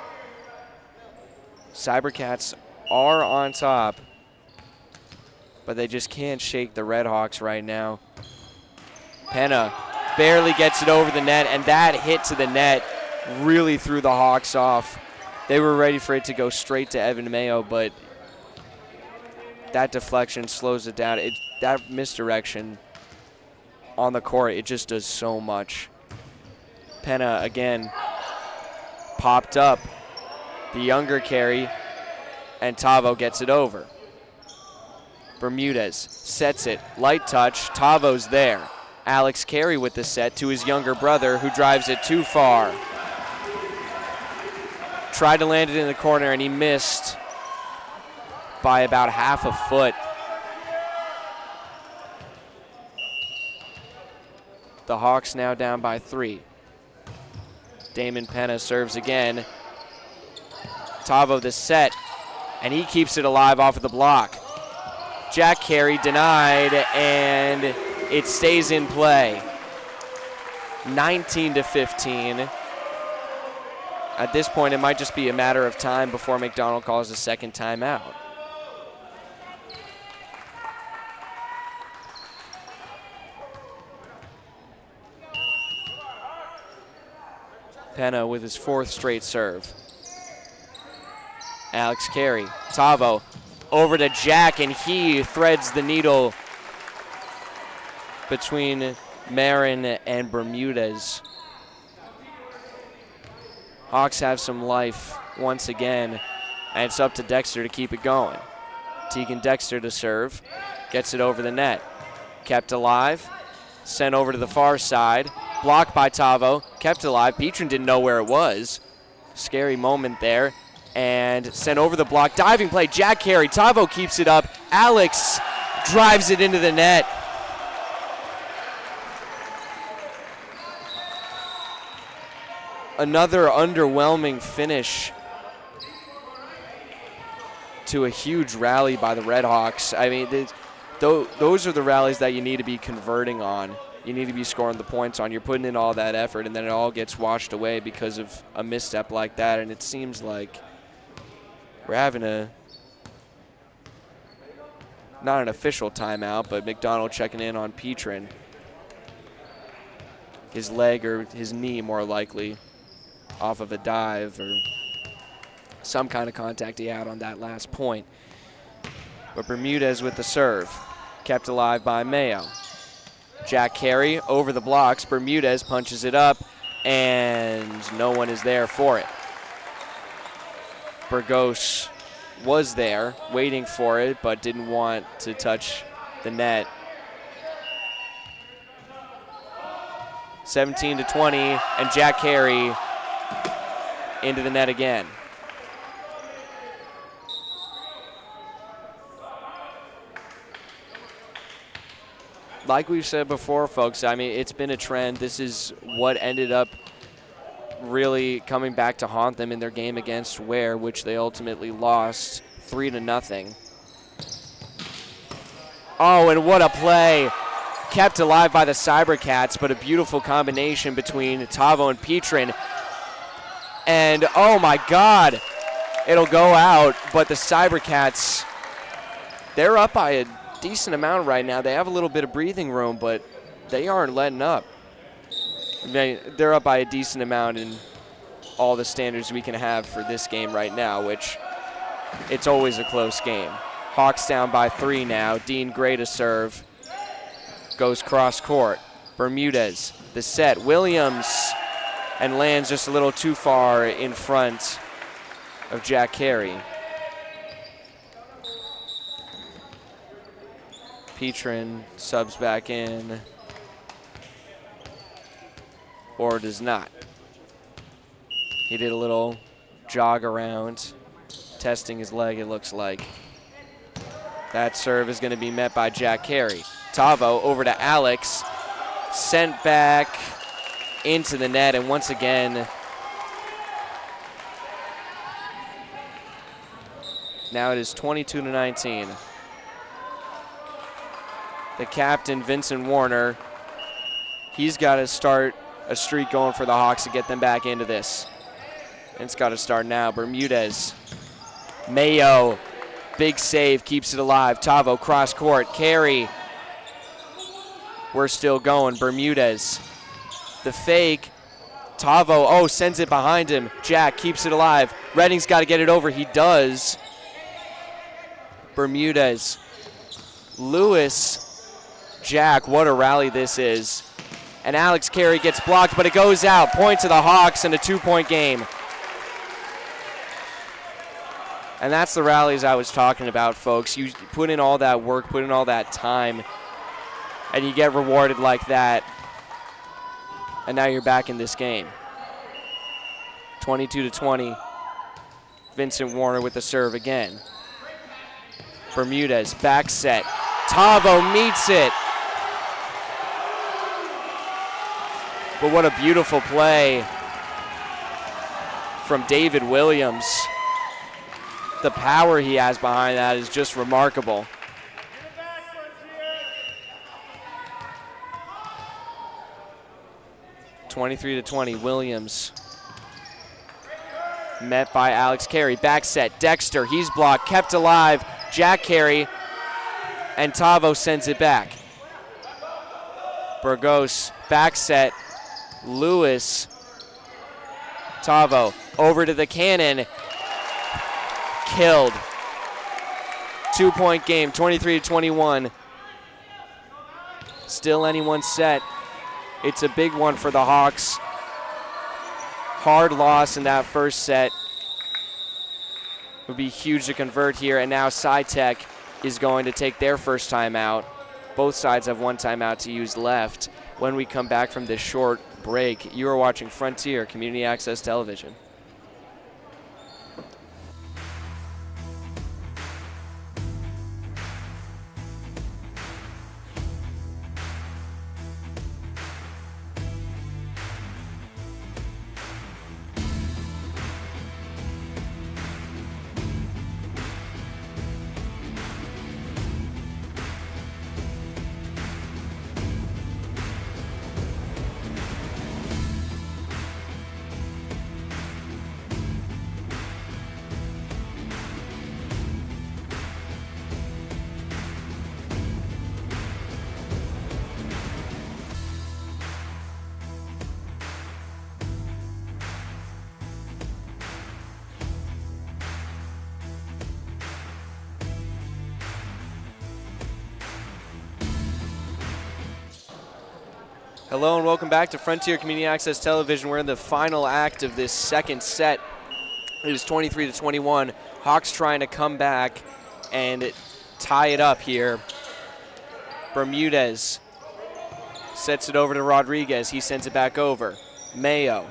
Cybercats are on top, but they just can't shake the Redhawks right now. Penna barely gets it over the net, and that hit to the net really threw the Hawks off. They were ready for it to go straight to Evan Mayo, but that deflection slows it down. That misdirection on the court, it just does so much. Penna again popped up. The younger carry, and Tavo gets it over. Bermudez sets it, light touch, Tavo's there. Alex Carey with the set to his younger brother, who drives it too far. Tried to land it in the corner, and he missed by about half a foot. The Hawks now down by 3. Damon Penna serves again. Tavo the set, and he keeps it alive off of the block. Jack Carey denied, and it stays in play. 19-15. At this point, it might just be a matter of time before McDonald calls a second timeout. Penna with his 4th straight serve. Alex Carey, Tavo over to Jack, and he threads the needle between Marin and Bermudez. Hawks have some life once again, and it's up to Dexter to keep it going. Tegan Dexter to serve, gets it over the net. Kept alive, sent over to the far side, blocked by Tavo, kept alive. Petrin didn't know where it was. Scary moment there. And sent over the block. Diving play, Jack Carey. Tavo keeps it up. Alex drives it into the net. Another underwhelming finish to a huge rally by the Redhawks. I mean, those are the rallies that you need to be converting on. You need to be scoring the points on. You're putting in all that effort, and then it all gets washed away because of a misstep like that. And it seems like we're having not an official timeout, but McDonald checking in on Petrin. His leg, or his knee more likely, off of a dive, or some kind of contact he had on that last point. But Bermudez with the serve, kept alive by Mayo. Jack Carey over the blocks. Bermudez punches it up, and no one is there for it. Burgos was there waiting for it, but didn't want to touch the net. 17-20, and Jack Carey into the net again. Like we've said before, folks, I mean, it's been a trend. This is what ended up really coming back to haunt them in their game against Ware, which they ultimately lost 3-0. Oh, and what a play. Kept alive by the Cybercats, but a beautiful combination between Tavo and Petrin. And, oh my God, it'll go out, but the Cybercats, they're up by a decent amount right now. They have a little bit of breathing room, but they aren't letting up. They're up by a decent amount in all the standards we can have for this game right now, which it's always a close game. Hawks down by 3 now. Dean Gray to serve. Goes cross court. Bermudez, the set. Williams, and lands just a little too far in front of Jack Carey. Petrin subs back in, or does not. He did a little jog around, testing his leg, it looks like. That serve is going to be met by Jack Carey. Tavo over to Alex, sent back into the net, and once again, now it is 22-19. The captain, Vincent Warner, he's got to start a streak going for the Hawks to get them back into this. And it's got to start now. Bermudez, Mayo, big save, keeps it alive. Tavo, cross court, Carey. We're still going. Bermudez, the fake. Tavo, oh, sends it behind him. Jack keeps it alive. Redding's got to get it over. He does. Bermudez, Lewis, Jack, what a rally this is. And Alex Carey gets blocked, but it goes out. Point to the Hawks and a 2-point game. And that's the rallies I was talking about, folks. You put in all that work, put in all that time, and you get rewarded like that. And now you're back in this game. 22-20. Vincent Warner with the serve again. Bermudez, back set. Tavo meets it. But what a beautiful play from David Williams. The power he has behind that is just remarkable. (23-20). Williams met by Alex Carey. Back set. Dexter, he's blocked, kept alive. Jack Carey, and Tavo sends it back. Burgos, back set. Lewis, Tavo, over to the cannon. Killed. 2-point game, 23-21. Still anyone's set. It's a big one for the Hawks. Hard loss in that first set. It would be huge to convert here, and now Sci-Tech is going to take their first timeout. Both sides have one timeout to use left. When we come back from this short break, you are watching Frontier Community Access Television. Hello and welcome back to Frontier Community Access Television. We're in the final act of this second set. It is 23-21. Hawks trying to come back and tie it up here. Bermudez sets it over to Rodriguez. He sends it back over. Mayo,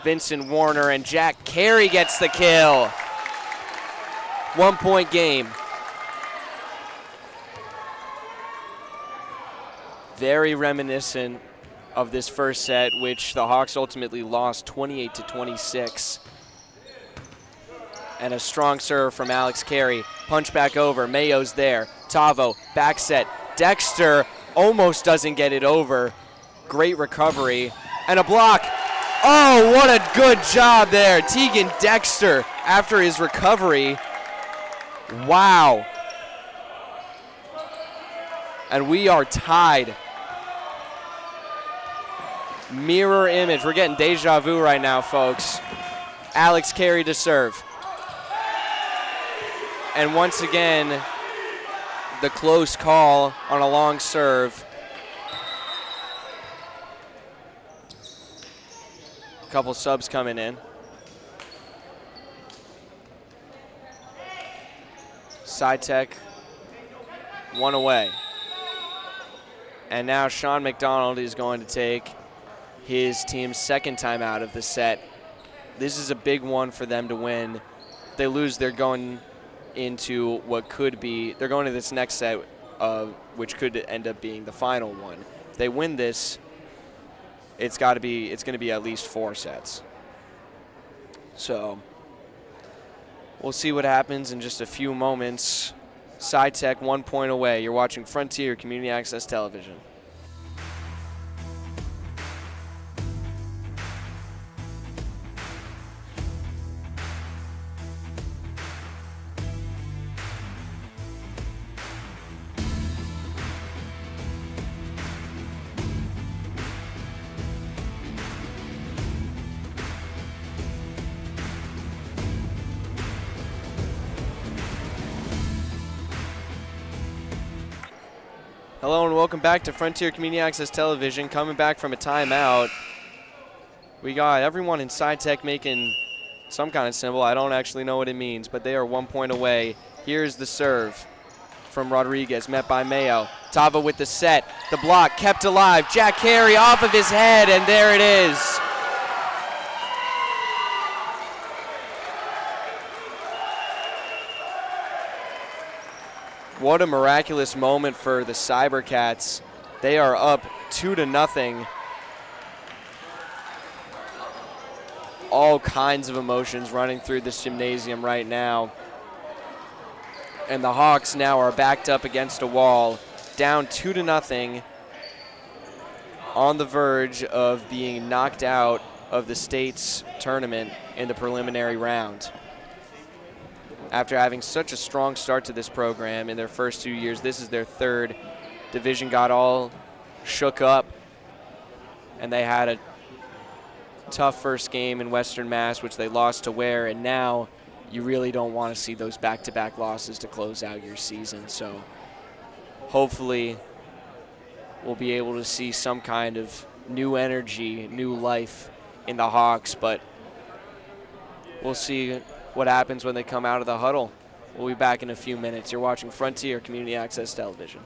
Vincent Warner, and Jack Carey gets the kill. 1 point game. Very reminiscent of this first set, which the Hawks ultimately lost 28-26. And a strong serve from Alex Carey. Punch back over. Mayo's there. Tavo, back set. Dexter almost doesn't get it over. Great recovery. And a block. Oh, what a good job there. Tegan Dexter after his recovery. Wow. And we are tied. Mirror image. We're getting deja vu right now, folks. Alex Carey to serve. And once again, the close call on a long serve. A couple subs coming in. Sci-Tech, one away. And now Sean McDonald is going to take his team's second time out of the set. This is a big one for them to win. If they lose, they're going into what could be, they're going to this next set, which could end up being the final one. If they win this, it's going to be at least 4 sets. So we'll see what happens in just a few moments. Sci-Tech 1 point away. You're watching Frontier Community Access Television. Hello and welcome back to Frontier Community Access Television. Coming back from a timeout, we got everyone in Sci-Tech making some kind of symbol. I don't actually know what it means, but they are 1 point away. Here's the serve from Rodriguez, met by Mayo. Tava with the set, the block kept alive. Jack Carey off of his head, and there it is. What a miraculous moment for the Cybercats. They are up 2-0. All kinds of emotions running through this gymnasium right now. And the Hawks now are backed up against a wall, down 2-0, on the verge of being knocked out of the state's tournament in the preliminary round. After having such a strong start to this program in their first 2 years, this is their third. Division got all shook up, and they had a tough first game in Western Mass, which they lost to Ware, and now you really don't want to see those back-to-back losses to close out your season. So hopefully we'll be able to see some kind of new energy, new life in the Hawks, but we'll see what happens when they come out of the huddle. We'll be back in a few minutes. You're watching Frontier Community Access Television.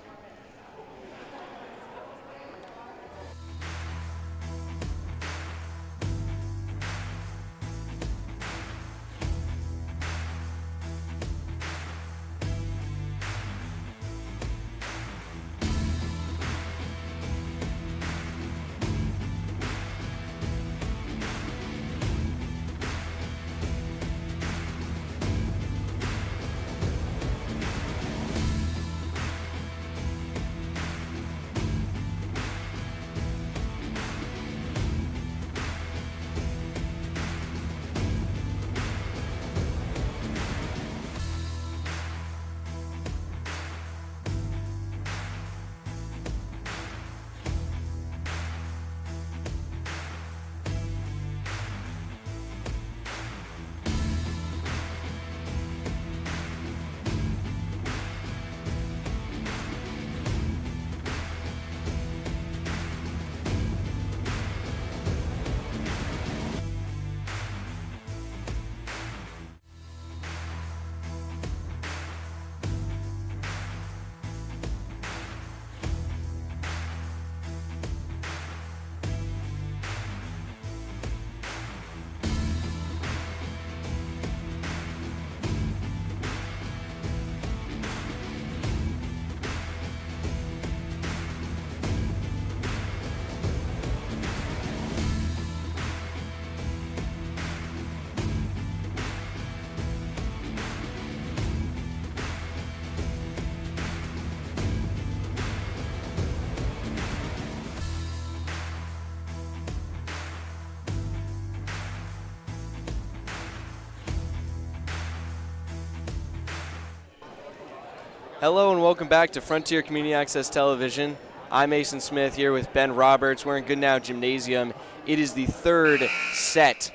Hello and welcome back to Frontier Community Access Television. I'm Mason Smith here with Ben Roberts. We're in Goodnow Gymnasium. It is the third set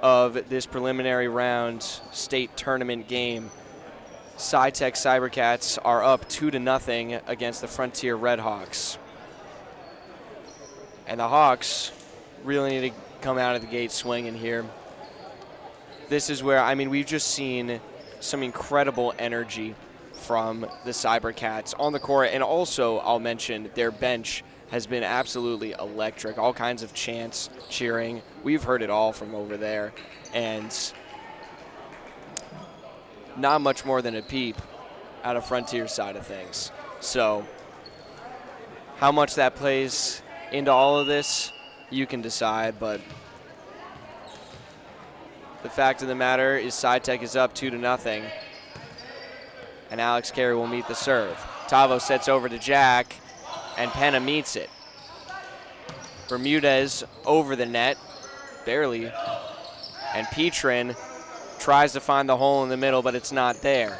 of this preliminary round state tournament game. Sci-Tech Cybercats are up 2-0 against the Frontier Redhawks. And the Hawks really need to come out of the gate swinging here. This is where, I mean, we've just seen some incredible energy from the Cybercats on the court, and also I'll mention their bench has been absolutely electric. All kinds of chants, cheering. We've heard it all from over there, and not much more than a peep out of Frontier's side of things. So how much that plays into all of this, you can decide, but the fact of the matter is Sci-Tech is up 2-0. And Alex Carey will meet the serve. Tavo sets over to Jack, and Penna meets it. Bermudez over the net, barely. And Petrin tries to find the hole in the middle, but it's not there.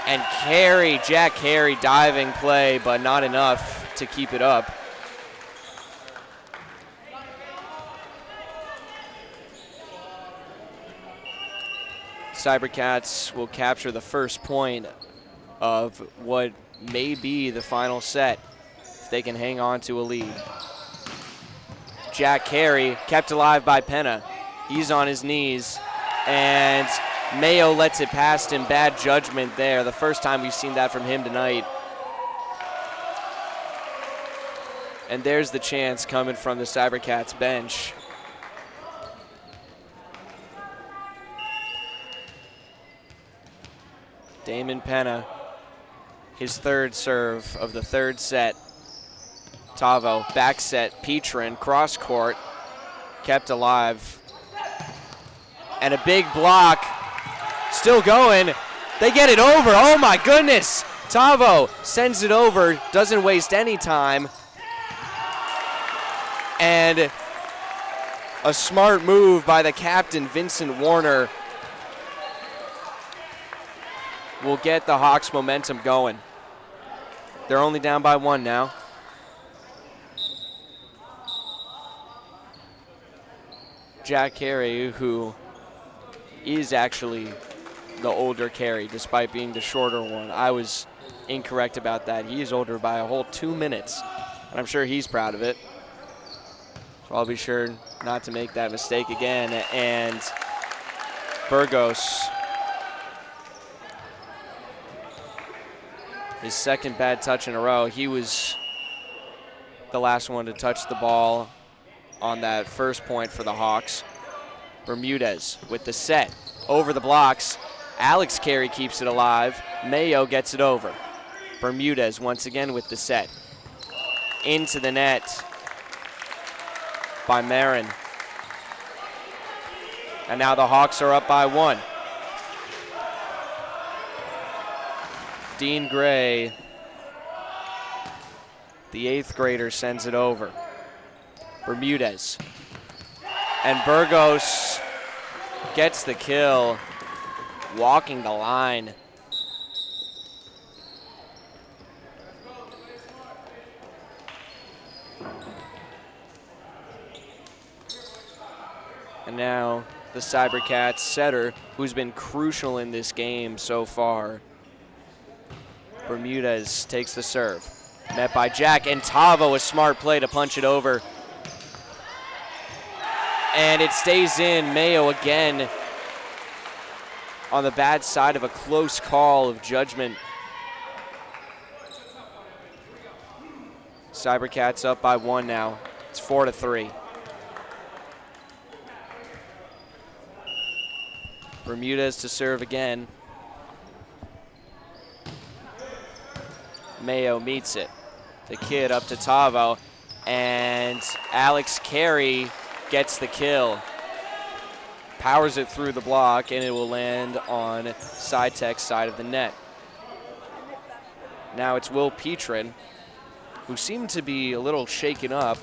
And Carey, Jack Carey, diving play, but not enough to keep it up. Cybercats will capture the first point of what may be the final set if they can hang on to a lead. Jack Carey kept alive by Penna. He's on his knees, and Mayo lets it past him. Bad judgment there. The first time we've seen that from him tonight. And there's the chance coming from the Cybercats bench. Damon Penna, his third serve of the third set. Tavo, back set, Petrin, cross court, kept alive. And a big block, still going. They get it over, oh my goodness. Tavo sends it over, doesn't waste any time. And a smart move by the captain, Vincent Warner, will get the Hawks momentum going. They're only down by one now. Jack Carey, who is actually the older Carey, despite being the shorter one. I was incorrect about that. He is older by a whole 2 minutes, and I'm sure he's proud of it. So I'll be sure not to make that mistake again. And Burgos, his second bad touch in a row. He was the last one to touch the ball on that first point for the Hawks. Bermudez with the set, over the blocks. Alex Carey keeps it alive. Mayo gets it over. Bermudez once again with the set. Into the net by Marin. And now the Hawks are up by one. Dean Gray, the 8th grader, sends it over. Bermudez. And Burgos gets the kill, walking the line. And now the Cybercats setter, who's been crucial in this game so far. Bermudez takes the serve. Met by Jack, and Tavo, a smart play to punch it over. And it stays in. Mayo again on the bad side of a close call of judgment. Cybercats up by one now. It's 4-3. Bermudez to serve again. Mayo meets it. The kid up to Tavo, and Alex Carey gets the kill. Powers it through the block, and it will land on Sci-Tech's side of the net. Now it's Will Petrin, who seemed to be a little shaken up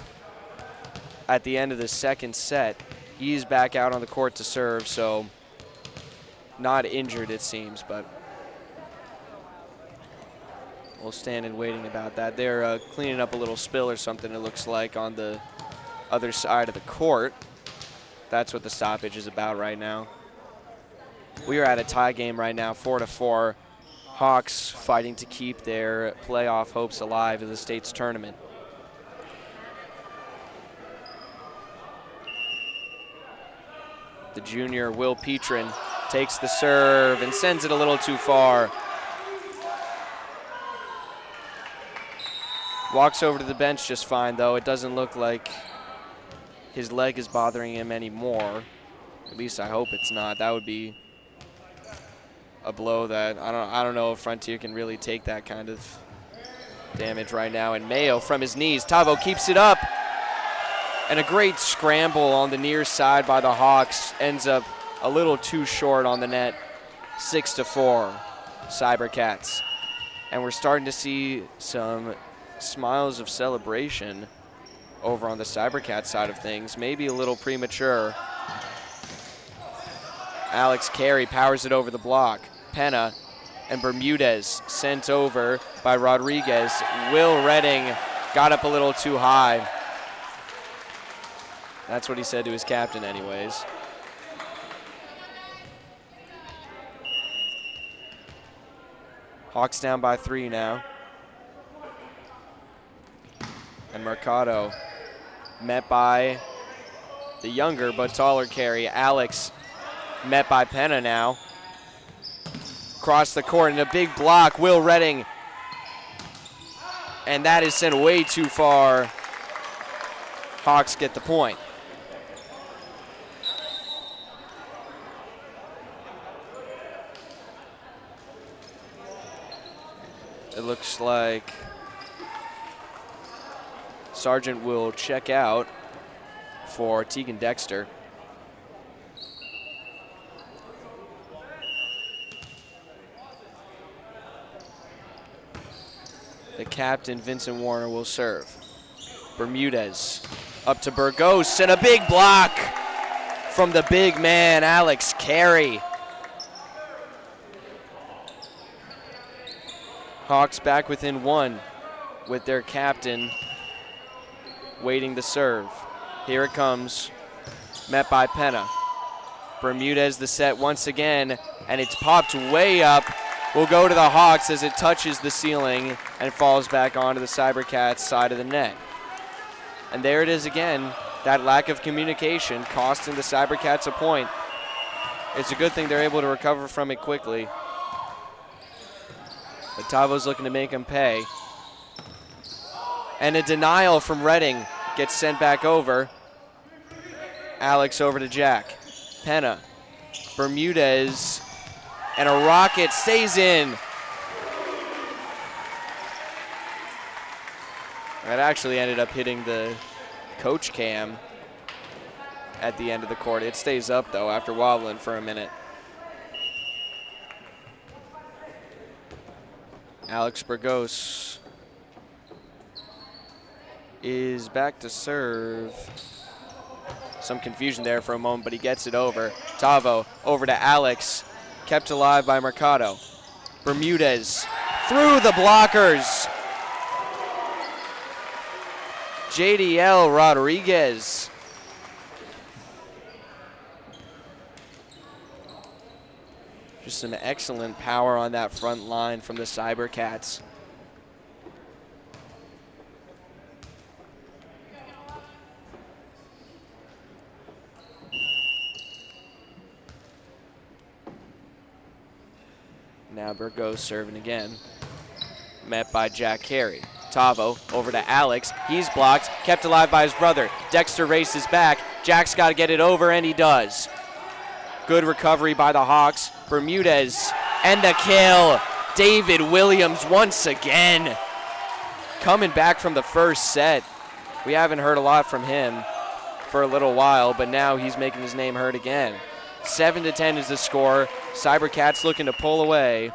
at the end of the second set. He's back out on the court to serve, so not injured it seems, but We'll stand and waiting about that. They're cleaning up a little spill or something, it looks like, on the other side of the court. That's what the stoppage is about right now. We are at a tie game right now, 4-4. Hawks fighting to keep their playoff hopes alive in the state's tournament. The junior, Will Petrin, takes the serve and sends it a little too far. Walks over to the bench just fine, though. It doesn't look like his leg is bothering him anymore. At least I hope it's not. That would be a blow that I don't know if Frontier can really take that kind of damage right now. And Mayo from his knees. Tavo keeps it up. And a great scramble on the near side by the Hawks ends up a little too short on the net. 6-4, Cybercats. And we're starting to see some smiles of celebration over on the Cybercats side of things. Maybe a little premature. Alex Carey powers it over the block. Penna and Bermudez sent over by Rodriguez. Will Redding got up a little too high. That's what he said to his captain anyways. Hawks down by 3 now. And Mercado met by the younger but taller Carey. Alex met by Penna now. Across the court and a big block. Will Redding. And that is sent way too far. Hawks get the point. It looks like Sargent will check out for Tegan Dexter. The captain, Vincent Warner, will serve. Bermudez up to Burgos, and a big block from the big man, Alex Carey. Hawks back within 1 with their captain waiting to serve. Here it comes, met by Penna. Bermudez the set once again, and it's popped way up. Will go to the Hawks as it touches the ceiling and falls back onto the Cybercats side of the net. And there it is again, that lack of communication costing the Cybercats a point. It's a good thing they're able to recover from it quickly. But Tavo's looking to make him pay. And a denial from Redding gets sent back over. Alex over to Jack. Penna. Bermudez. And a rocket stays in. That actually ended up hitting the coach cam at the end of the court. It stays up, though, after wobbling for a minute. Alex Burgos is back to serve. Some confusion there for a moment, but he gets it over. Tavo over to Alex, kept alive by Mercado. Bermudez through the blockers. JDL Rodriguez. Just some excellent power on that front line from the Cybercats. Now Burgos serving again. Met by Jack Carey. Tavo over to Alex. He's blocked, kept alive by his brother. Dexter races back. Jack's got to get it over, and he does. Good recovery by the Hawks. Bermudez and the kill. David Williams once again. Coming back from the first set. We haven't heard a lot from him for a little while, but now he's making his name heard again. 7-10 is the score. Cybercats looking to pull away.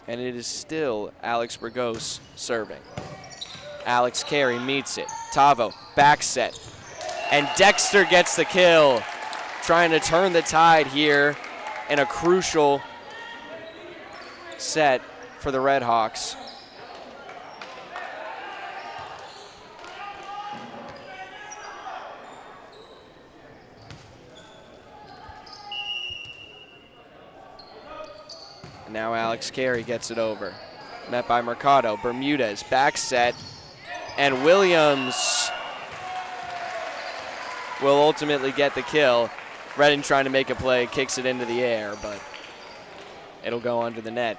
And it is still Alex Burgos serving. Alex Carey meets it. Tavo, back set. And Dexter gets the kill. Trying to turn the tide here in a crucial set for the Red Hawks. And now Alex Carey gets it over. Met by Mercado. Bermudez, back set. And Williams will ultimately get the kill. Redding trying to make a play, kicks it into the air, but it'll go under the net.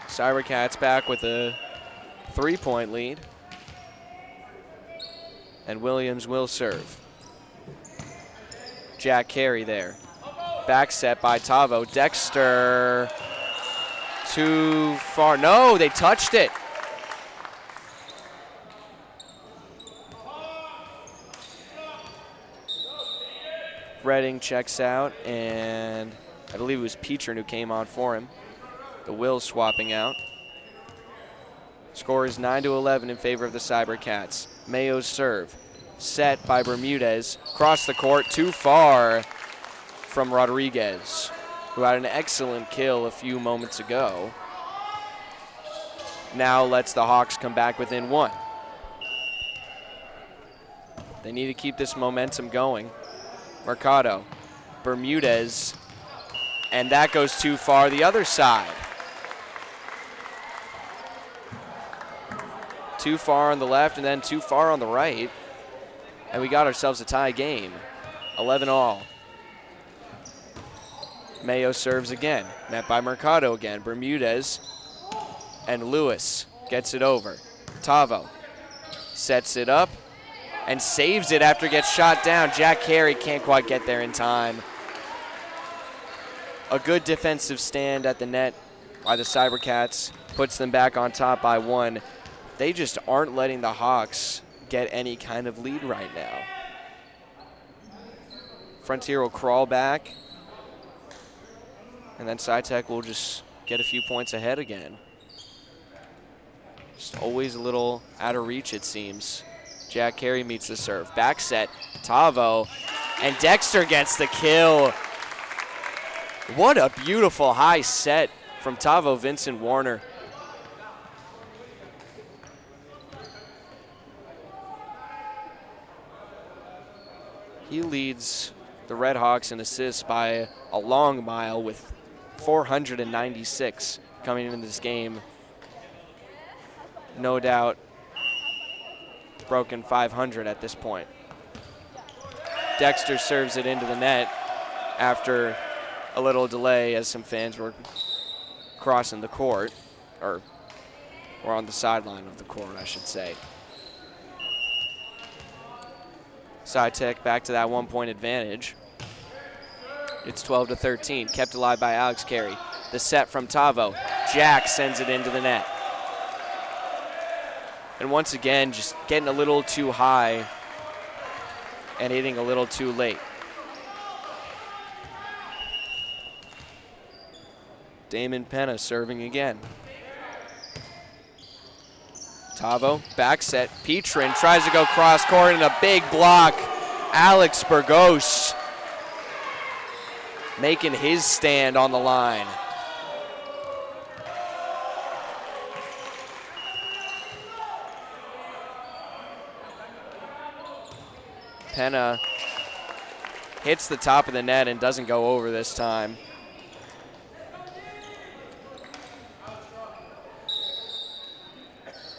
Cybercats back with a 3-point lead. And Williams will serve. Jack Carey there. Back set by Tavo. Dexter, too far. No, they touched it. Redding checks out, and I believe it was Petrin who came on for him. The Will swapping out. Score is 9-11 in favor of the Cybercats. Mayo's serve. Set by Bermudez. Cross the court, too far from Rodriguez, who had an excellent kill a few moments ago. Now lets the Hawks come back within one. They need to keep this momentum going. Mercado, Bermudez, and that goes too far the other side. Too far on the left and then too far on the right. And we got ourselves a tie game, 11-all. Mayo serves again, met by Mercado again. Bermudez and Lewis gets it over. Tavo sets it up and saves it after it gets shot down. Jack Carey can't quite get there in time. A good defensive stand at the net by the Cybercats puts them back on top by one. They just aren't letting the Hawks get any kind of lead right now. Frontier will crawl back, and then Sci-Tech will just get a few points ahead again. Just always a little out of reach, it seems. Jack Carey meets the serve. Back set, Tavo, and Dexter gets the kill. What a beautiful high set from Tavo Vincent Warner. He leads the Red Hawks in assists by a long mile with 496 coming into this game. No doubt broken 500 at this point. Dexter serves it into the net after a little delay as some fans were crossing the court, or on the sideline of the court, I should say. Sci-Tech back to that 1-point advantage. It's 12-13, kept alive by Alex Carey. The set from Tavo. Jack sends it into the net. And once again, just getting a little too high and hitting a little too late. Damon Penna serving again. Tavo, back set. Petrin tries to go cross court and a big block. Alex Burgos making his stand on the line. Penna hits the top of the net and doesn't go over this time.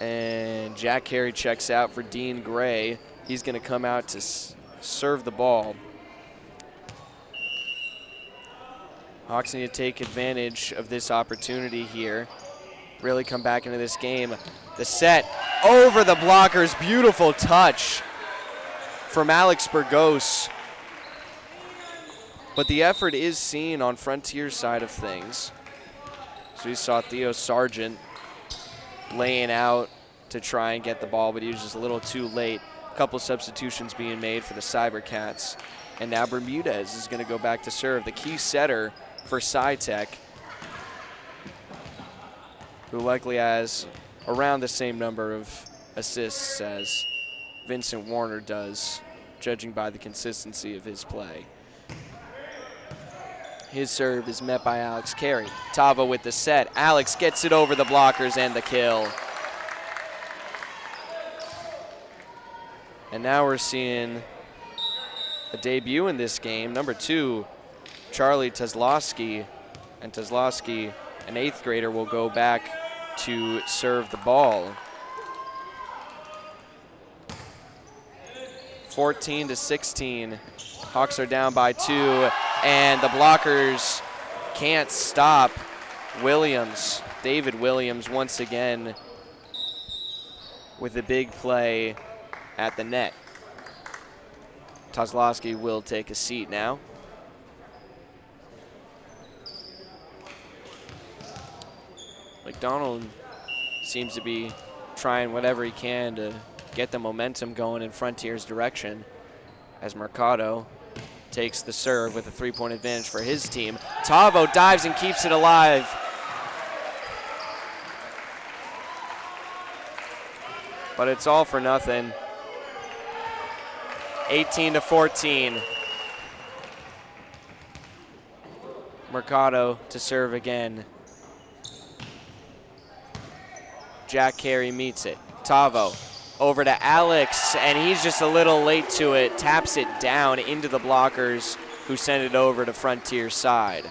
And Jack Carey checks out for Dean Gray. He's going to come out to serve the ball. Hawks need to take advantage of this opportunity here. Really come back into this game. The set over the blockers. Beautiful touch from Alex Burgos. But the effort is seen on Frontier's side of things. So we saw Theo Sargent laying out to try and get the ball, but he was just a little too late. A couple substitutions being made for the Cybercats. And now Bermudez is going to go back to serve, the key setter for Sci-Tech, who likely has around the same number of assists as Vincent Warner does, judging by the consistency of his play. His serve is met by Alex Carey. Tavo with the set. Alex gets it over the blockers and the kill. And now we're seeing a debut in this game. Number 2, Charlie Tezlowski. And Tezlowski, an 8th grader, will go back to serve the ball. 14-16. Hawks are down by 2, and the blockers can't stop Williams. David Williams once again with a big play at the net. Tozlowski will take a seat now. McDonald seems to be trying whatever he can to get the momentum going in Frontier's direction as Mercado takes the serve with a 3-point advantage for his team. Tavo dives and keeps it alive. But it's all for nothing. 18-14. Mercado to serve again. Jack Carey meets it. Tavo over to Alex, and he's just a little late to it. Taps it down into the blockers, who send it over to Frontier's side.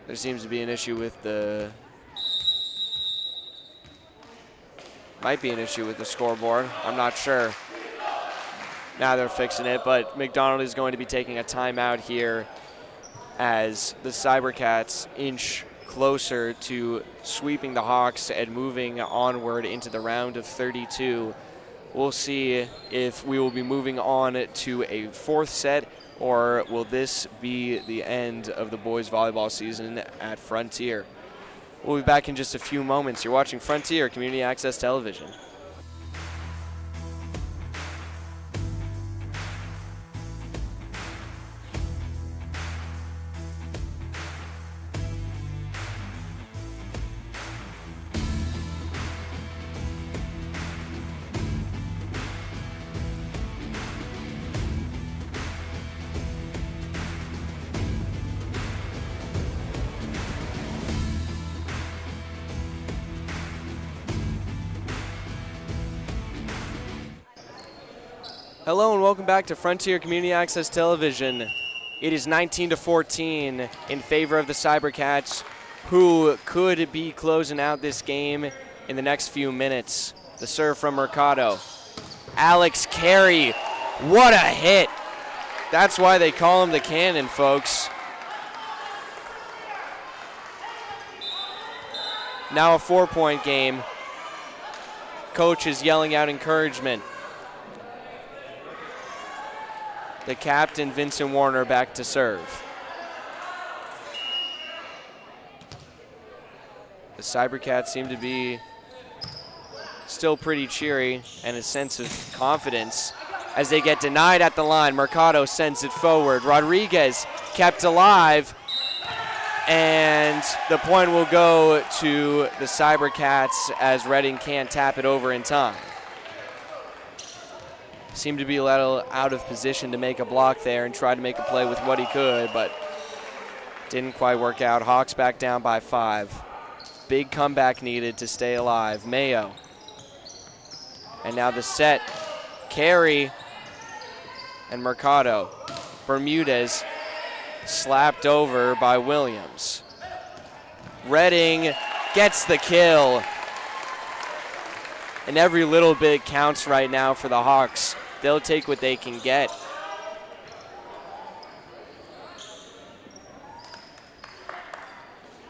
There seems to be an issue with the... Might be an issue with the scoreboard. I'm not sure. Now they're fixing it, but McDonald is going to be taking a timeout here as the Cybercats inch closer to sweeping the Hawks and moving onward into the round of 32. We'll see if we will be moving on to a 4th set, or will this be the end of the boys volleyball season at Frontier. We'll be back in just a few moments. You're watching Frontier Community Access Television. Hello and welcome back to Frontier Community Access Television. It is 19-14 in favor of the Cybercats, who could be closing out this game in the next few minutes. The serve from Mercado. Alex Carey, what a hit. That's why they call him the Cannon, folks. Now a 4-point game. Coach is yelling out encouragement. The captain, Vincent Warner, back to serve. The Cybercats seem to be still pretty cheery and a sense of confidence as they get denied at the line. Mercado sends it forward. Rodriguez kept alive, and the point will go to the Cybercats as Reading can't tap it over in time. Seemed to be a little out of position to make a block there and try to make a play with what he could, but didn't quite work out. Hawks back down by 5. Big comeback needed to stay alive. Mayo. And now the set. Carey and Mercado. Bermudez slapped over by Williams. Reading gets the kill. And every little bit counts right now for the Hawks. They'll take what they can get.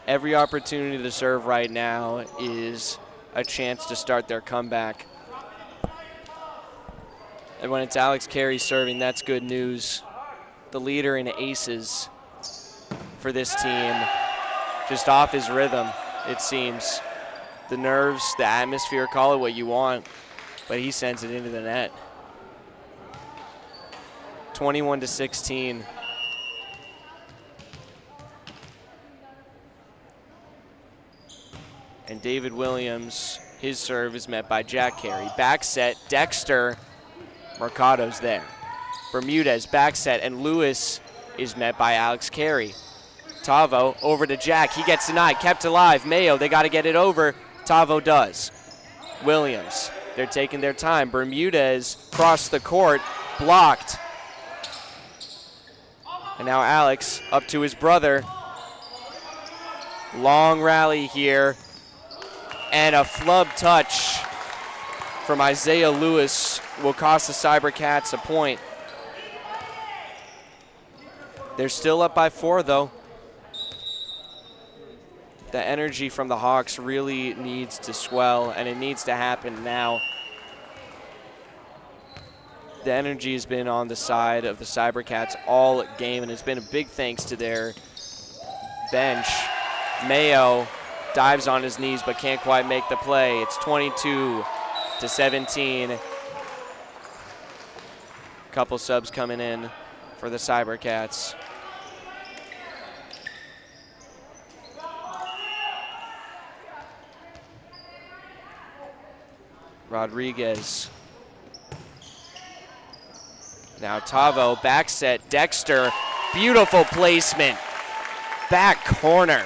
Every opportunity to serve right now is a chance to start their comeback. And when it's Alex Carey serving, that's good news. The leader in aces for this team, just off his rhythm, it seems. The nerves, the atmosphere, call it what you want, but he sends it into the net. 21-16. And David Williams, his serve is met by Jack Carey. Back set, Dexter, Mercado's there. Bermudez, back set, and Lewis is met by Alex Carey. Tavo over to Jack, he gets denied, kept alive. Mayo, they gotta get it over. Tavo does. Williams, they're taking their time. Bermudez crossed the court, blocked. And now Alex up to his brother. Long rally here. And a flub touch from Isaiah Lewis will cost the Cybercats a point. They're still up by 4 though. The energy from the Hawks really needs to swell, and it needs to happen now. The energy has been on the side of the Cybercats all game, and it's been a big thanks to their bench. Mayo dives on his knees but can't quite make the play. It's 22-17. Couple subs coming in for the Cybercats. Rodriguez. Now Tavo, back set, Dexter, beautiful placement, back corner.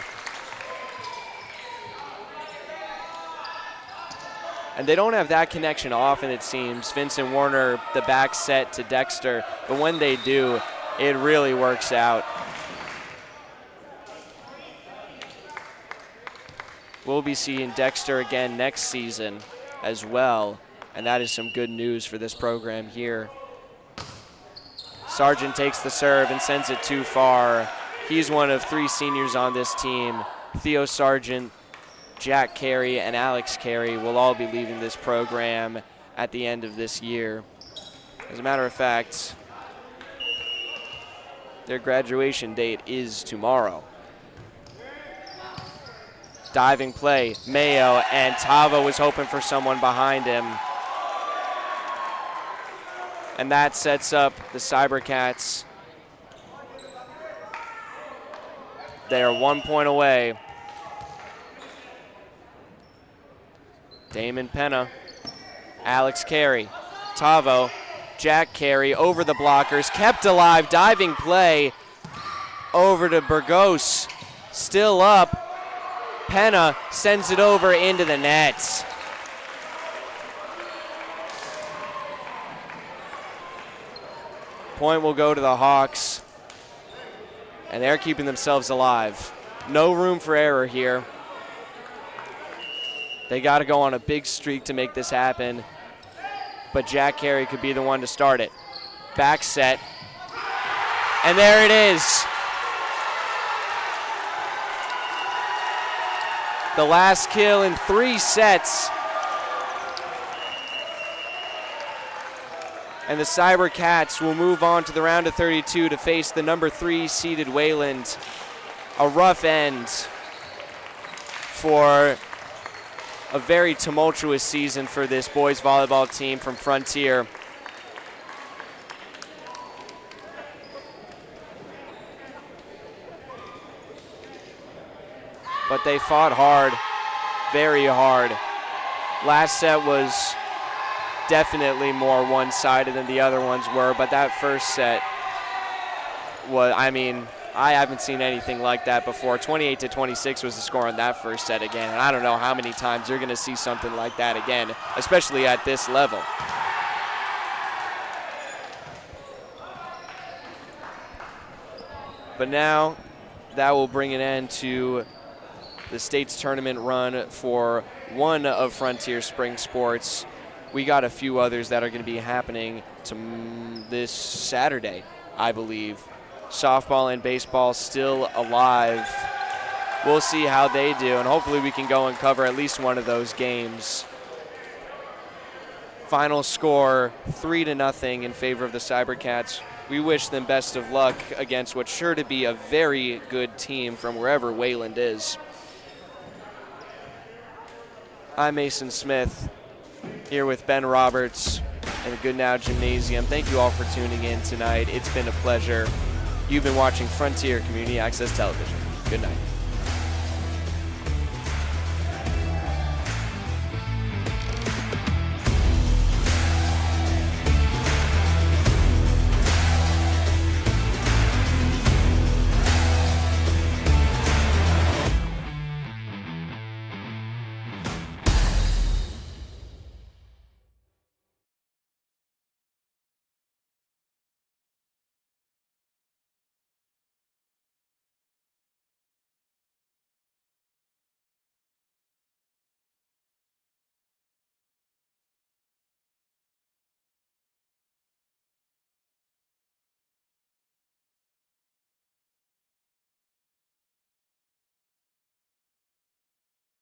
And they don't have that connection often, it seems. Vincent Warner, the back set to Dexter, but when they do, it really works out. We'll be seeing Dexter again next season as well, and that is some good news for this program here. Sargent takes the serve and sends it too far. He's one of 3 seniors on this team. Theo Sargent, Jack Carey, and Alex Carey will all be leaving this program at the end of this year. As a matter of fact, their graduation date is tomorrow. Diving play, Mayo, and Tavo was hoping for someone behind him. And that sets up the Cybercats. They are 1 point away. Damon Penna, Alex Carey, Tavo, Jack Carey over the blockers, kept alive, diving play over to Burgos, still up. Penna sends it over into the nets. Point will go to the Hawks, and they're keeping themselves alive. No room for error here. They got to go on a big streak to make this happen, but Jack Carey could be the one to start it. Back set, and there it is. The last kill in 3 sets. And the Cybercats will move on to the round of 32 to face the number 3 seeded Wayland. A rough end for a very tumultuous season for this boys volleyball team from Frontier. But they fought hard, very hard. Last set was definitely more one-sided than the other ones were, but that first set was, I mean, I haven't seen anything like that before. 28-26 was the score on that first set again, and I don't know how many times you're going to see something like that again, especially at this level. But now that will bring an end to the state's tournament run for one of Frontier Spring Sports. We got a few others that are going to be happening this Saturday, I believe. Softball and baseball still alive. We'll see how they do, and hopefully we can go and cover at least one of those games. Final score 3-0 in favor of the Cybercats. We wish them best of luck against what's sure to be a very good team from wherever Wayland is. I'm Mason Smith, here with Ben Roberts and the Good Now Gymnasium. Thank you all for tuning in tonight. It's been a pleasure. You've been watching Frontier Community Access Television. Good night.